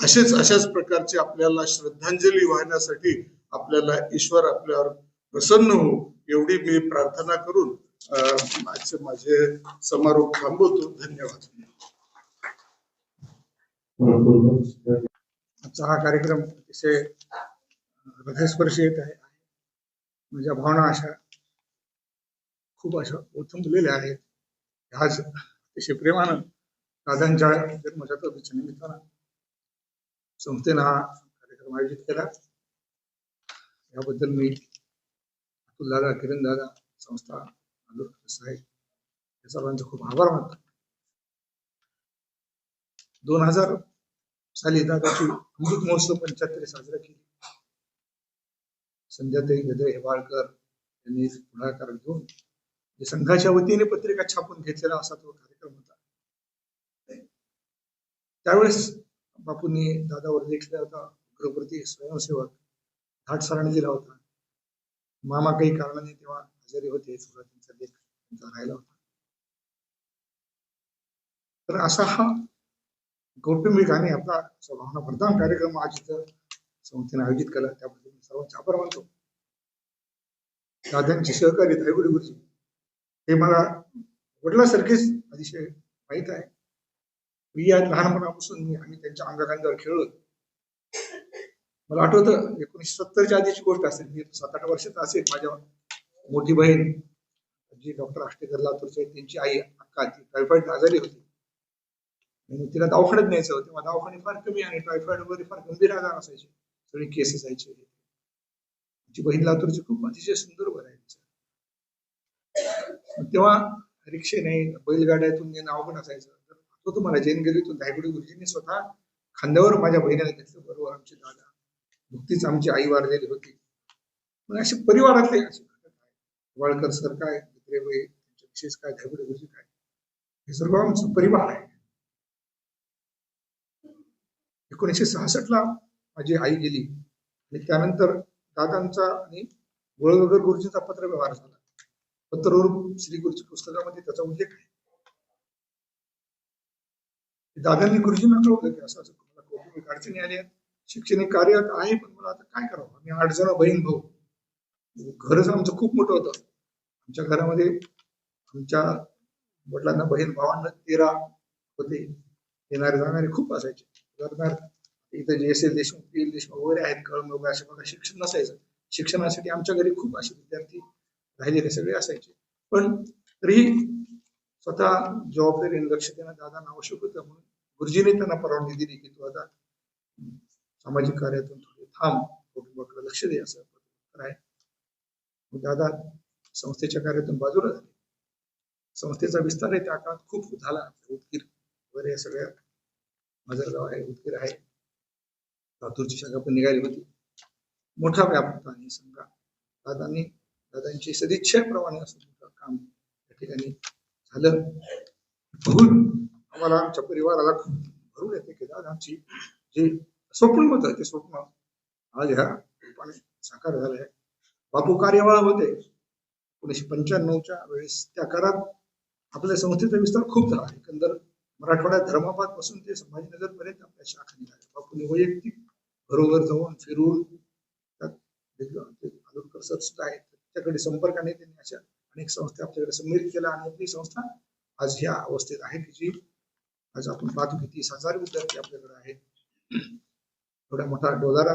अशाच प्रकारची आपल्याला श्रद्धांजली वाहण्यासाठी आपल्याला ईश्वर आपल्यावर प्रसन्न हो एवढी मी प्रार्थना करून माझे समारोप थांबवतो. धन्यवाद. आजचा हा कार्यक्रम अतिशय हृदयस्पर्शी येत आहे. माझ्या भावना अशा खूप अशा ओथंबलेल्या आहेत. आज अतिशय प्रेमानं दादांच्या जन्मशताब्दीच्या निमित्तानं संस्थेनं हा कार्यक्रम आयोजित केला. याबद्दल मी अतुल दादा, किरण दादा, संस्था साहेब या सर्वांचे खूप आभार मानतो. 2000 साली दादाची अमृत महोत्सव 75 साजरा केली. संध्याताई गद्रे हेबाळकर यांनी पुढाकार घेऊन संघाच्या वतीने पत्रिका छापून घेतलेला असा तो कार्यक्रम होता. त्यावेळेस बापूंनी दादावर लेखला होता उग्रप्रती स्वयंसेवक घाट सरांनी दिला होता. मामा काही कारणाने तेव्हा आजारी होते, सुरुवातीचा लेख त्यांचा राहिला होता. तर असा हा कौटुंबिक आणि आपला भावना प्रधान कार्यक्रम आज इथं संस्थेने आयोजित केला. त्याबद्दल मी सर्वांचे आभार मानतो. दादांचे सहकारी धायगुडे गुरुजी हे मला वडिलांसारखेच अतिशय माहीत आहे. मी आज लहानपणापासून आम्ही त्यांच्या अंगाखांद्यावर खेळलो. मला आठवतं 1970च्या आधीची गोष्ट असेल. मी 7-8 वर्षात असेल. माझ्या मोठी बहीण जी डॉक्टर आष्टेकर लातूरची आहे त्यांची आई अक्का ती टायफॉइड आजारी होती. तिला दवाखान्यात न्यायचं होतं. तेव्हा दवाखाने फार कमी आणि टायफॉइड वगैरे फार गंभीर आजार असायचे, सगळे केस असायचे. तिची बहीण लातूरची खूप अतिशय सुंदर बरं आहे. तेव्हा रिक्षेने बैलगाड्यातून नेणं अवघड असायचं. तो तुम्हाला जैन गेलीतून धायगुडे गुरुजींनी स्वतः खांद्यावर माझ्या बहिणीला घेतलं. बरोबर आमचे दादा, नुकतीच आमची आई वारलेली होती. पण असे परिवारातले असे वाळकर सर काय, मित्रेबाई त्यांच्या विशेष काय, धायगुडे गुरुजी काय, हे सर्व आमचा परिवार आहे. 1966ला माझी आई गेली आणि त्यानंतर दादांचा आणि गोळवगर गुरुजींचा पत्रव्यवहार झाला. पत्रवरून श्री गुरुजी पुस्तकामध्ये त्याचा उल्लेख आहे. दादांनी गुरुजींना कळवलं की असं मला कौटुंबिक अडचणी आल्या, शैक्षणिक कार्यात आहे, पण मला आता काय करावं. आम्ही 8 जण बहीण भाऊ. घरच आमचं खूप मोठं होतं. आमच्या घरामध्ये आमच्या वडिलांना बहीण भावांना 13 होते. येणारे जाणारे खूप असायचे. उदाहरणार्थ इथं जे S L Deshmukh, P L Deshmukh वगैरे आहेत, कळमोग असे बघा शिक्षण नसायचं. शिक्षणासाठी आमच्या घरी खूप असे विद्यार्थी राहिलेले सगळे असायचे. पण तरीही स्वतः जबाबदारीने लक्ष देणं दादांना आवश्यक होतं, म्हणून गुरुजीने त्यांना परवानगी दिली की तू आता सामाजिक कार्यातून थोडे थांब, कुटुंबाकडे लक्ष दे, असं आहे. मग दादा संस्थेच्या कार्यातून बाजूला झाले. संस्थेचा विस्तार आहे त्या काळात खूप झाला. उदगीर वगैरे सगळ्या मजरगाव आहे, उदगीर आहे, लातूरची शाखा पण निघाली होती. मोठा व्याप होता आणि संघा दादांची सदिच्छेप्रमाणे असं मोठं काम त्या ठिकाणी झालं. बघून आम्हाला आमच्या परिवाराला खूप भरून येते की दादांची जे स्वप्न होतं ते स्वप्न आज ह्या रूपाने साकार झालं आहे. बापू कार्यवाह होते 1995च्या वेळेस. त्या काळात आपल्या संस्थेचा विस्तार खूप झाला. एकंदर मराठवाड्यात धर्माबाद पासून ते संभाजीनगर पर्यंत आपल्या शाखा निघाल्या. बापूंनी वैयक्तिक घरोघर जाऊन फिरून आलोटकर सर सुद्धा आहेत त्याच्याकडे संपर्काने त्यांनी अशा अनेक संस्था आपल्याकडे सम्मिलित केल्या आणि आपली संस्था आज ह्या अवस्थेत आहे की जी आज आपण पाहतो की 30,000 विद्यार्थी आपल्याकडे आहेत. एवढा मोठा डोलारा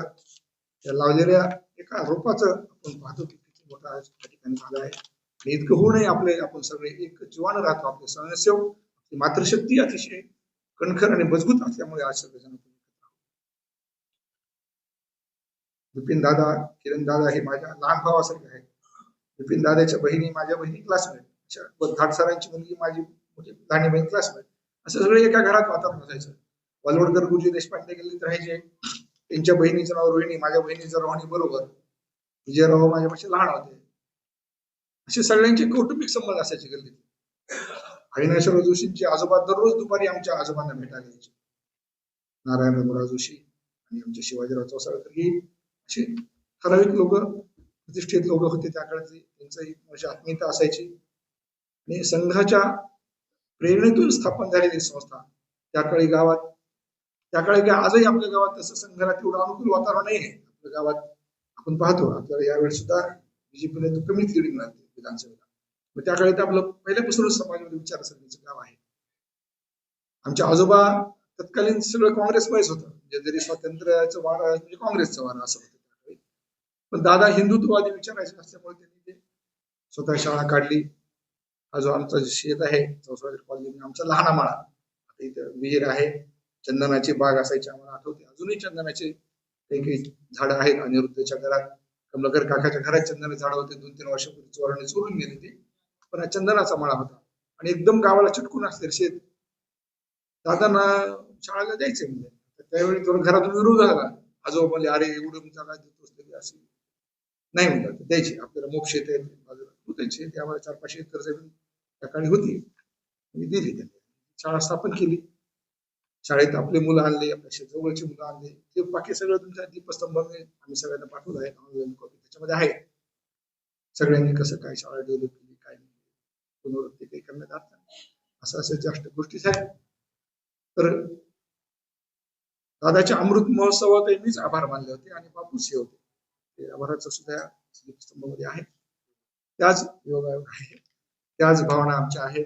त्या लावलेल्या एका रोपाचं आपण पाहतो की किती मोठा आज त्या ठिकाणी झाला आहे. आणि इतकं होऊ नये आपले आपण सगळे एक जीवानं राहतो. आपले स्वयंसेवक मातृशक्ती अतिशय कणखर आणि मजबूत असल्यामुळे आज सगळेजण विपिन दादा, किरण दादा हे माझ्या लहान भावासारखे आहेत. विपिन दादाच्या बहिणी माझ्या बहिणी क्लासमेट, धाट सरांची मुलगी माझी लहानी बहीण क्लासमेट, असं सगळे एका घरात वातावरण असायचं. वालवडकर गुरुजी देशपांडे गेले राहायचे, त्यांच्या बहिणीचं नाव रोहिणी, माझ्या बहिणीचं रोहिणी बरोबर, विजयराव माझ्यापेक्षा लहान होते. असे सगळ्यांचे कौटुंबिक संबंध असायचे गल्लीत. अविनाशराव जोशींचे आजोबा दररोज दुपारी आमच्या आजोबांना भेटायला यायचे. नारायणराव जोशी आणि आमचे शिवाजीराव चौसाळकर ही असे ठराविक लोक, प्रतिष्ठित लोक होते त्या काळातले. त्यांची अशी आत्मीयता असायची आणि संघाच्या प्रेरणेतून स्थापन झालेली संस्था. त्या काळी आजही आपल्या गावात तसं संघाला तेवढं अनुकूल वातावरण नाही आहे. आपल्या गावात आपण पाहतो आपल्याला यावेळी सुद्धा बीजेपीला कमीच लिडिंग मिळाली विधानसभेला. मग त्या काळी आपलं पहिल्यापासूनच समाजवादी विचारसरणीचं गाव आहे. आमचे आजोबा तत्कालीन सगळं काँग्रेसमध्येच होतं, म्हणजे जरी स्वातंत्र्याचं वार म्हणजे काँग्रेसचं वार असं होतं त्यावेळी. पण दादा हिंदुत्ववादी विचारायचे असल्यामुळे त्यांनी ते स्वतः शाळा काढली. हा जो आमचा शेत आहे चौसाळकर कॉलनी, आमचा लहान माळा, आता इथं विहीर आहे, चंदनाची बाग असायची आम्हाला आठवते. अजूनही चंदनाचे काही झाडं आहेत. अनिरुद्धच्या घरात, कमलाकर काकाच्या घरात चंदनाचे झाडं होते. 2-3 वर्षापूर्वी चोराने चोरून गेले ते, पण हा चंदनाचा मळा होता आणि एकदम गावाला चिटकून असते शेत. दादांना शाळेला जायचे म्हणजे त्यावेळी थोडं घरातून विरोध झाला. आजोबा म्हणले, अरे एवढं जागा देतोस तरी अशी नाही म्हणतात, द्यायची आपल्याला मोक्ष शेत बाजूला होते ते. आम्हाला 4-5 एकर जमीन त्या काळी होती, दिली त्यांनी. शाळा स्थापन केली. शाळेत आपले मुलं आणले, आपल्या जवळची मुलं आणले. ते बाकी सगळं तुमच्या दीपस्तंभ आम्ही सगळ्यांना पाठवलं आहे, ऑनलाईन कॉपी त्याच्यामध्ये आहे. सगळ्यांनी कसं काय शाळा डेव्हलप केली, काय पुनरावृत्ती काही करण्यात आलं, असं जास्त गोष्टीच आहेत. तर दादाच्या अमृत महोत्सवात मीच आभार मानले होते आणि बापूस हे होते, ते आभाराचं सुद्धा दीपस्तंभामध्ये आहे. त्याच योगायोग आहे, त्याच भावना आमच्या आहेत.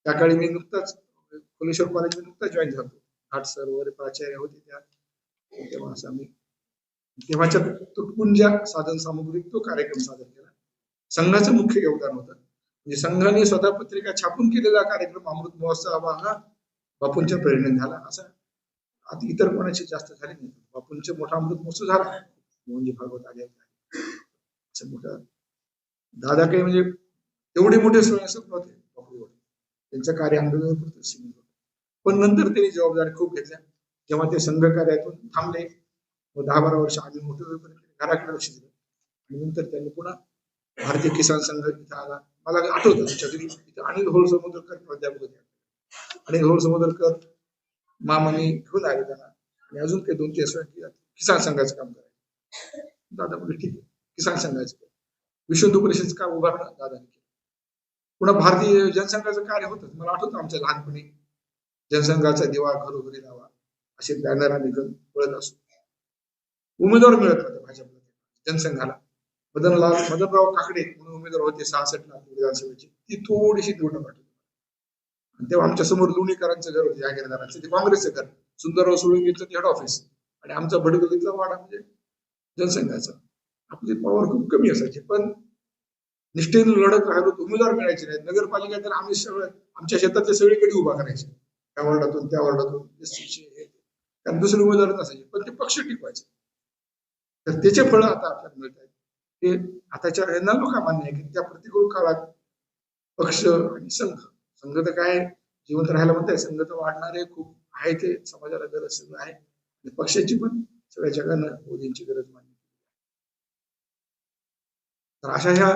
त्या काळी मी नुकताच कोलेश्वर कॉलेजमध्ये नुकताच जॉईन झालो. घाट सर वगैरे प्राचार्य होते त्या, तेव्हा असं आम्ही तेव्हाच्या तुटपुंजा साधन सामुग्रीत तो कार्यक्रम सादर केला. संघाचं मुख्य योगदान होतं, म्हणजे संघाने स्वतः पत्रिका छापून केलेला कार्यक्रम अमृत महोत्सव हा बापूंच्या प्रेरणेने झाला. असं आता इतर कोणाची जास्त झाली नाही. बापूंचे मोठा अमृत महोत्सव झाला, म्हणजे भागवत आले असं मोठं. दादा काही म्हणजे एवढे मोठे स्वयंसेवक नव्हते बापू एवढे, त्यांचं कार्य अंगणापुरतं सीमित होतं. पण नंतर त्यांनी जबाबदारी खूप घेतल्या. जेव्हा ते संघ कार्यातून थांबले व 10-12 वर्ष आम्ही मोठे होईपर्यंत घराकडे लक्ष दिलं आणि नंतर त्यांनी पुन्हा भारतीय किसान संघ इथं आला. मला आठवतं आमच्या घरी इथं अनिल होळ समुद्रकर प्राध्यापक होते. अनिल होळ समुद्रकर मामाने घेऊन आले त्यांना आणि अजून काही 2-3 वर्ष किसान संघाचं काम करायचं. दादा म्हणजे ठीक आहे, किसान संघाचं विश्व हिंदू परिषदेचं काम उभारणं दादाने केलं. पुन्हा भारतीय जनसंघाचं कार्य होतं. मला आठवतं आमच्या लहानपणी जनसंघाचा दिवा घरोघरी लावा असे बॅनर आम्ही घेऊन पळत असतो. उमेदवार मिळत होते भाजपला जनसंघाला. मदनराव काकडे म्हणून उमेदवार होते 66 ला विधानसभेची, ती थोडीशी दूर वाटत. तेव्हा आमच्या समोर लोणीकरांचं घर होते, जागीरदारांचं, ते काँग्रेसचं घर, सुंदरराव सोळंकीचं हेड ऑफिस आणि आमचा भडगलीतला वाडा म्हणजे जनसंघाचा. आपली पॉवर खूप कमी असायची, पण निष्ठेने लढत राहिलो तर उमेदवार मिळायचे नाहीत. नगरपालिका तर आम्ही सगळं आमच्या शेतातले सगळीकडे उभा करायचे, त्या वॉर्डातून त्या वॉर्डातून, कारण दुसरे उमेदवार नसायचे, पण ते पक्ष टिकवायचे. तर त्याचे फळ आता आपल्याला मिळत आहेत. ते आताच्या यांना लोक मान्य आहे की त्या प्रतिकूल काळात पक्ष आणि संघ तर काय जिवंत राहायला म्हणताय, संघ तर वाढणारे खूप आहे, ते समाजाला गरज सगळं आहे, आणि पक्षाची पण सगळ्या जगानं मोदींची गरज मान्य. तर अशा ह्या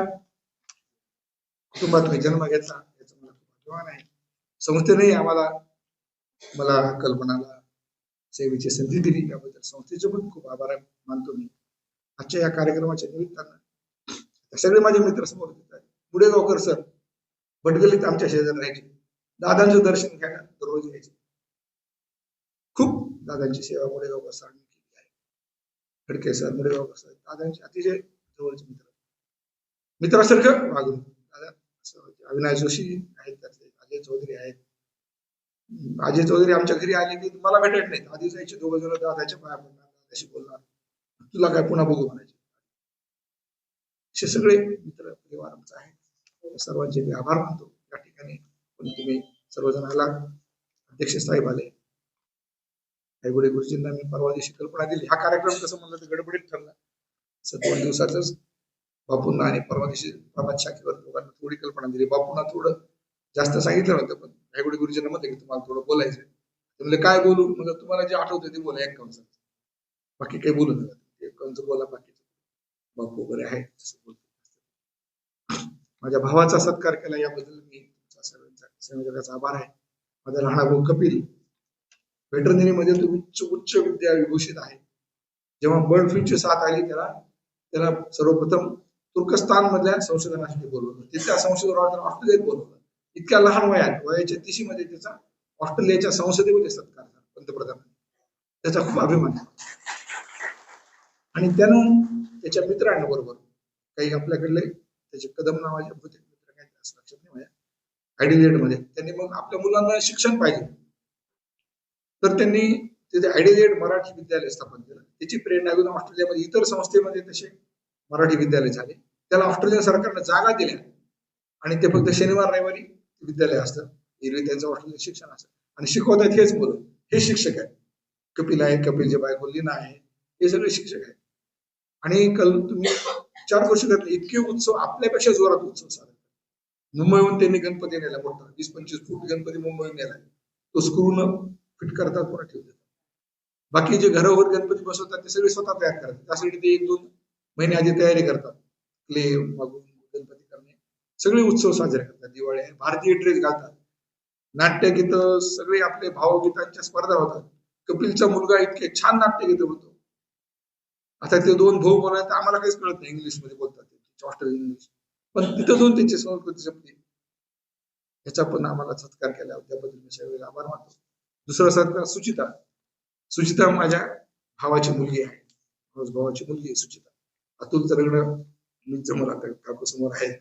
कुटुंबात मी जन्म घेतला, याचा मला खूप अभिमान आहे. संस्थेनेही मला कल्पनाला सेवेची संधी दिली, याबद्दल संस्थेचे पण खूप आभार मानतो मी. आजच्या या कार्यक्रमाच्या निमित्तानं सगळे माझे मित्र समोर येत आहेत. मुडेगावकर सर भटगलीत आमच्या शेजारी राहायचे, दादांचं दर्शन घ्यायला दररोज यायचे. खूप दादांची सेवा मुडेगावकर सरांनी केली आहे. खडके सर, मुडेगावकर सर दादांचे अतिशय जवळचे मित्र, मित्रासारखं वागून. अविनाश जोशी आहेत, त्यातले अजय चौधरी आहेत. अजय चौधरी आमच्या घरी आले की मला भेटत नाहीत, आधी जायचे दोघं जण, दादाच्या पाया पडणार, दादाशी बोलणार, तुला काय पुन्हा बघू म्हणायचे. असे सगळे मित्र परिवार आमचा आहे. सर्वांचे मी आभार मानतो. या ठिकाणी पण तुम्ही सर्वजण आला, अध्यक्ष साहेब आले, हैगुडे गुरुजींना मी परवा दिवशी कल्पना दिली. हा कार्यक्रम कसं म्हणलं तर गडबडीत ठरला, 2 दिवसातच बापूंना आणि परवा दिवशी प्रभात शाखेवर दोघांना थोडी कल्पना दिली. बापूंना थोडं जास्त सांगितलं होतं, पण हैगुडे गुरुजींना म्हणते की तुम्हाला थोडं बोलायचं. ते म्हणले काय बोलू, म्हणजे तुम्हाला जे आठवतं ते बोला, एक कंस, बाकी काही बोलू नका, एक कंस बोला, बाकीचं बापू वगैरे आहे तसं बोलतो. माझ्या भावाचा सत्कार केला याबद्दल मी तुमचा सर्वांचा संयोजकाचा आभार आहे. माझा लहान भाऊ कपिल वेटरनरी मध्ये तो उच्च विद्या विभूषित आहे. जेव्हा बर्ड फ्लूची साथ आली त्याला सर्वप्रथम तुर्कस्तान मधल्या संशोधनासाठी बोलवलं, तिथल्या संशोधनावर ऑस्ट्रेलियात बोलवलं. इतक्या लहान वयाच्या 30 मध्ये त्याचा ऑस्ट्रेलियाच्या संसदेमध्ये सत्कार झाला पंतप्रधानांनी. त्याचा खूप अभिमान आहे. आणि त्यानं त्याच्या मित्रांबरोबर काही आपल्याकडले त्याचे कदम नावाचे होते मित्र, काय लक्षात नाही माझ्या, ऍडिलेड मध्ये त्यांनी मग आपल्या मुलांना शिक्षण पाहिजे, तर त्यांनी तिथे ऍडिलेड मराठी विद्यालय स्थापन केलं. त्याची प्रेरणा घेऊन ऑस्ट्रेलियामध्ये इतर संस्थेमध्ये तसे मराठी विद्यालय झाले. त्याला ऑस्ट्रेलियन सरकारने जागा दिल्या आणि ते फक्त शनिवार रविवारी विद्यालय असतं, एरवी त्यांचं ऑस्ट्रेलियन शिक्षण असतं आणि शिकवतात हेच मुलं. हे शिक्षक आहेत, कपिल आहे, कपिलचे बायको लीना आहे, हे सगळे शिक्षक आहेत. आणि तुम्ही 4 वर्ष घातले, इतके उत्सव आपल्यापेक्षा जोरात उत्सव साजरा. मुंबईहून त्यांनी गणपती नेला मोठा, 20-25 फूट गणपती मुंबईहून नेला. तो स्क्रून फिट करतात, पुन्हा ठेवतात. बाकी जे घरावर गणपती बसवतात ते सगळे स्वतः तयार करतात. त्यासाठी ते 1-2 महिने आधी तयारी करतात, क्ले मागून गणपती करणे, सगळे उत्सव साजरे करतात. दिवाळी आहे, भारतीय ड्रेस घालतात, नाट्यगीत सगळे आपले भावगीतांच्या स्पर्धा होतात. कपिलचा मुलगा इतके छान नाट्यगीत होतो. आता ते 2 भाऊ बोलायला आम्हाला काहीच कळत नाही, इंग्लिश मध्ये बोलतात, ऑस्ट्रेलियन इंग्लिश, पण तिथं जाऊन त्यांची संस्कृती जपली. याचा पण आम्हाला सत्कार केला, त्याबद्दल मी सगळे आभार मानतो. दुसरा सत्कार सुचिता माझ्या भावाची मुलगी आहे, भावाची मुलगी आहे सुचिता. अतुलचं लग्न मी जमलं आता काकू समोर आहे.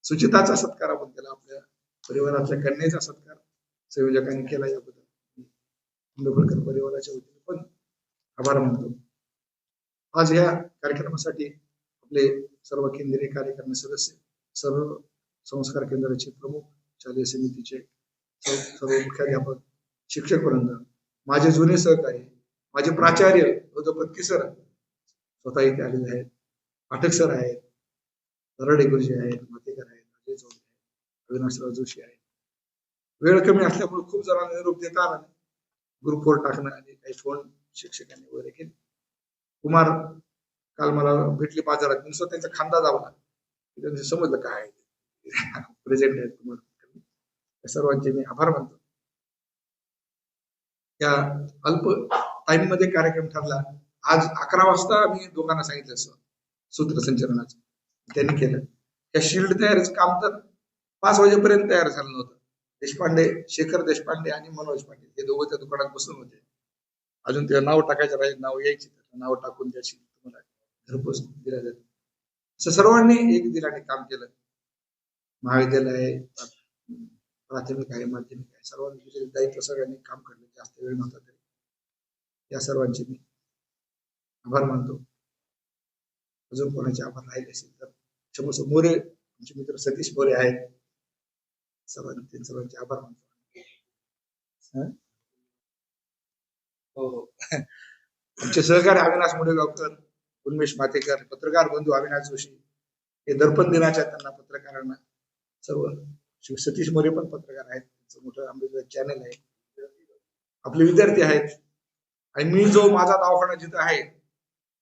सुचिताचा सत्कार आपण केला, आपल्या परिवारातल्या कन्येचा सत्कार संयोजकांनी केला. याबद्दल आंबेडकर परिवाराच्या वतीने पण आभार मानतो. आज या कार्यक्रमासाठी आपले सर्व केंद्रीय कार्यकारिणी सदस्य, सर्व संस्कार केंद्राचे प्रमुख, शालेय समितीचे सर्व मुख्याध्यापक, शिक्षक वृंद, माझे जुने सहकारी, माझे प्राचार्य पत्की सर स्वतः इथे आलेले आहेत, पाठक सर आहेत, दराडे गुरुजी आहेत, मातेकर आहेत, अजय चौधरी आहेत, अविनाशराव जोशी आहेत. वेळ कमी असल्यामुळे खूप जणांना निरोप देता आला नाही, ग्रुपवर टाकणं आणि काही फोन शिक्षकांनी वगैरे केले. कुमार काल मला भेटली बाजारात, मी त्यांचा खांदा दाबला, त्यांचं समजलं काय प्रेझेंट आहेत कुमार. सर्वांचे मी आभार मानतो. त्या अल्प टाइम मध्ये कार्यक्रम ठरला. आज 11 वाजता मी दोघांना सांगितलं सूत्रसंचलनाचं, त्यांनी केलं. त्या शिल्ड तयारीचं काम तर 5 वाजेपर्यंत तयार झालं नव्हतं. शेखर देशपांडे आणि मनोज पांडे हे दोघं त्या दुकानात बसून होते. अजून ते नाव टाकायचं राहील, नाव यायची, नाव टाकून त्याची तुम्हाला घरपोच दिल्या जाते. असं सर्वांनी एक दिलाने काम केलं. महाविद्यालय आहे, प्राथमिक आहे, माध्यमिक आहे, सर्वांनी दायित्व सगळ्यांनी काम करले. जास्त वेळ नव्हता तरी या सर्वांचे मी आभार मानतो. अजून कोणाचे आभार राहिले असेल तर क्षमस्व मोरे आमचे मित्र सतीश मोरे आहेत. सर्वांचे आभार मानतो. हो. आमचे सहकारी अविनाश मुडेगावकर, उन्मेष मातेकर, पत्रकार बंधू अविनाश जोशी, हे दर्पण दिनाच्या त्यांना पत्रकारांना सर्व श्री सतीश मोरे पण पत्रकार आहेत. त्यांचं मोठं आंबेडकर चॅनल आहे. आपले विद्यार्थी आहेत. आणि मी जो माझा दवाखाना जिथं आहे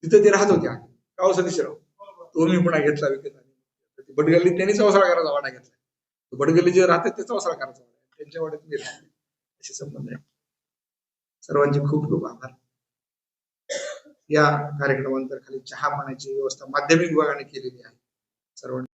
तिथं ते राहत होत्या. गाव सतीशराव तो मी पुन्हा घेतला विकत. बडगल्ली त्यांनी चौसाळकरांचा वाडा घेतला. बडगल्ली जे राहतात ते चौसाळकरांचा वाडा, त्यांच्या वाड्यात मी राहतो. असे संबंध आहे. सर्वांचे खूप खूप आभार. या कार्यक्रमानंतर खाली चहा पाण्याची व्यवस्था माध्यमिक विभागाने केलेली आहे. सर्वांनी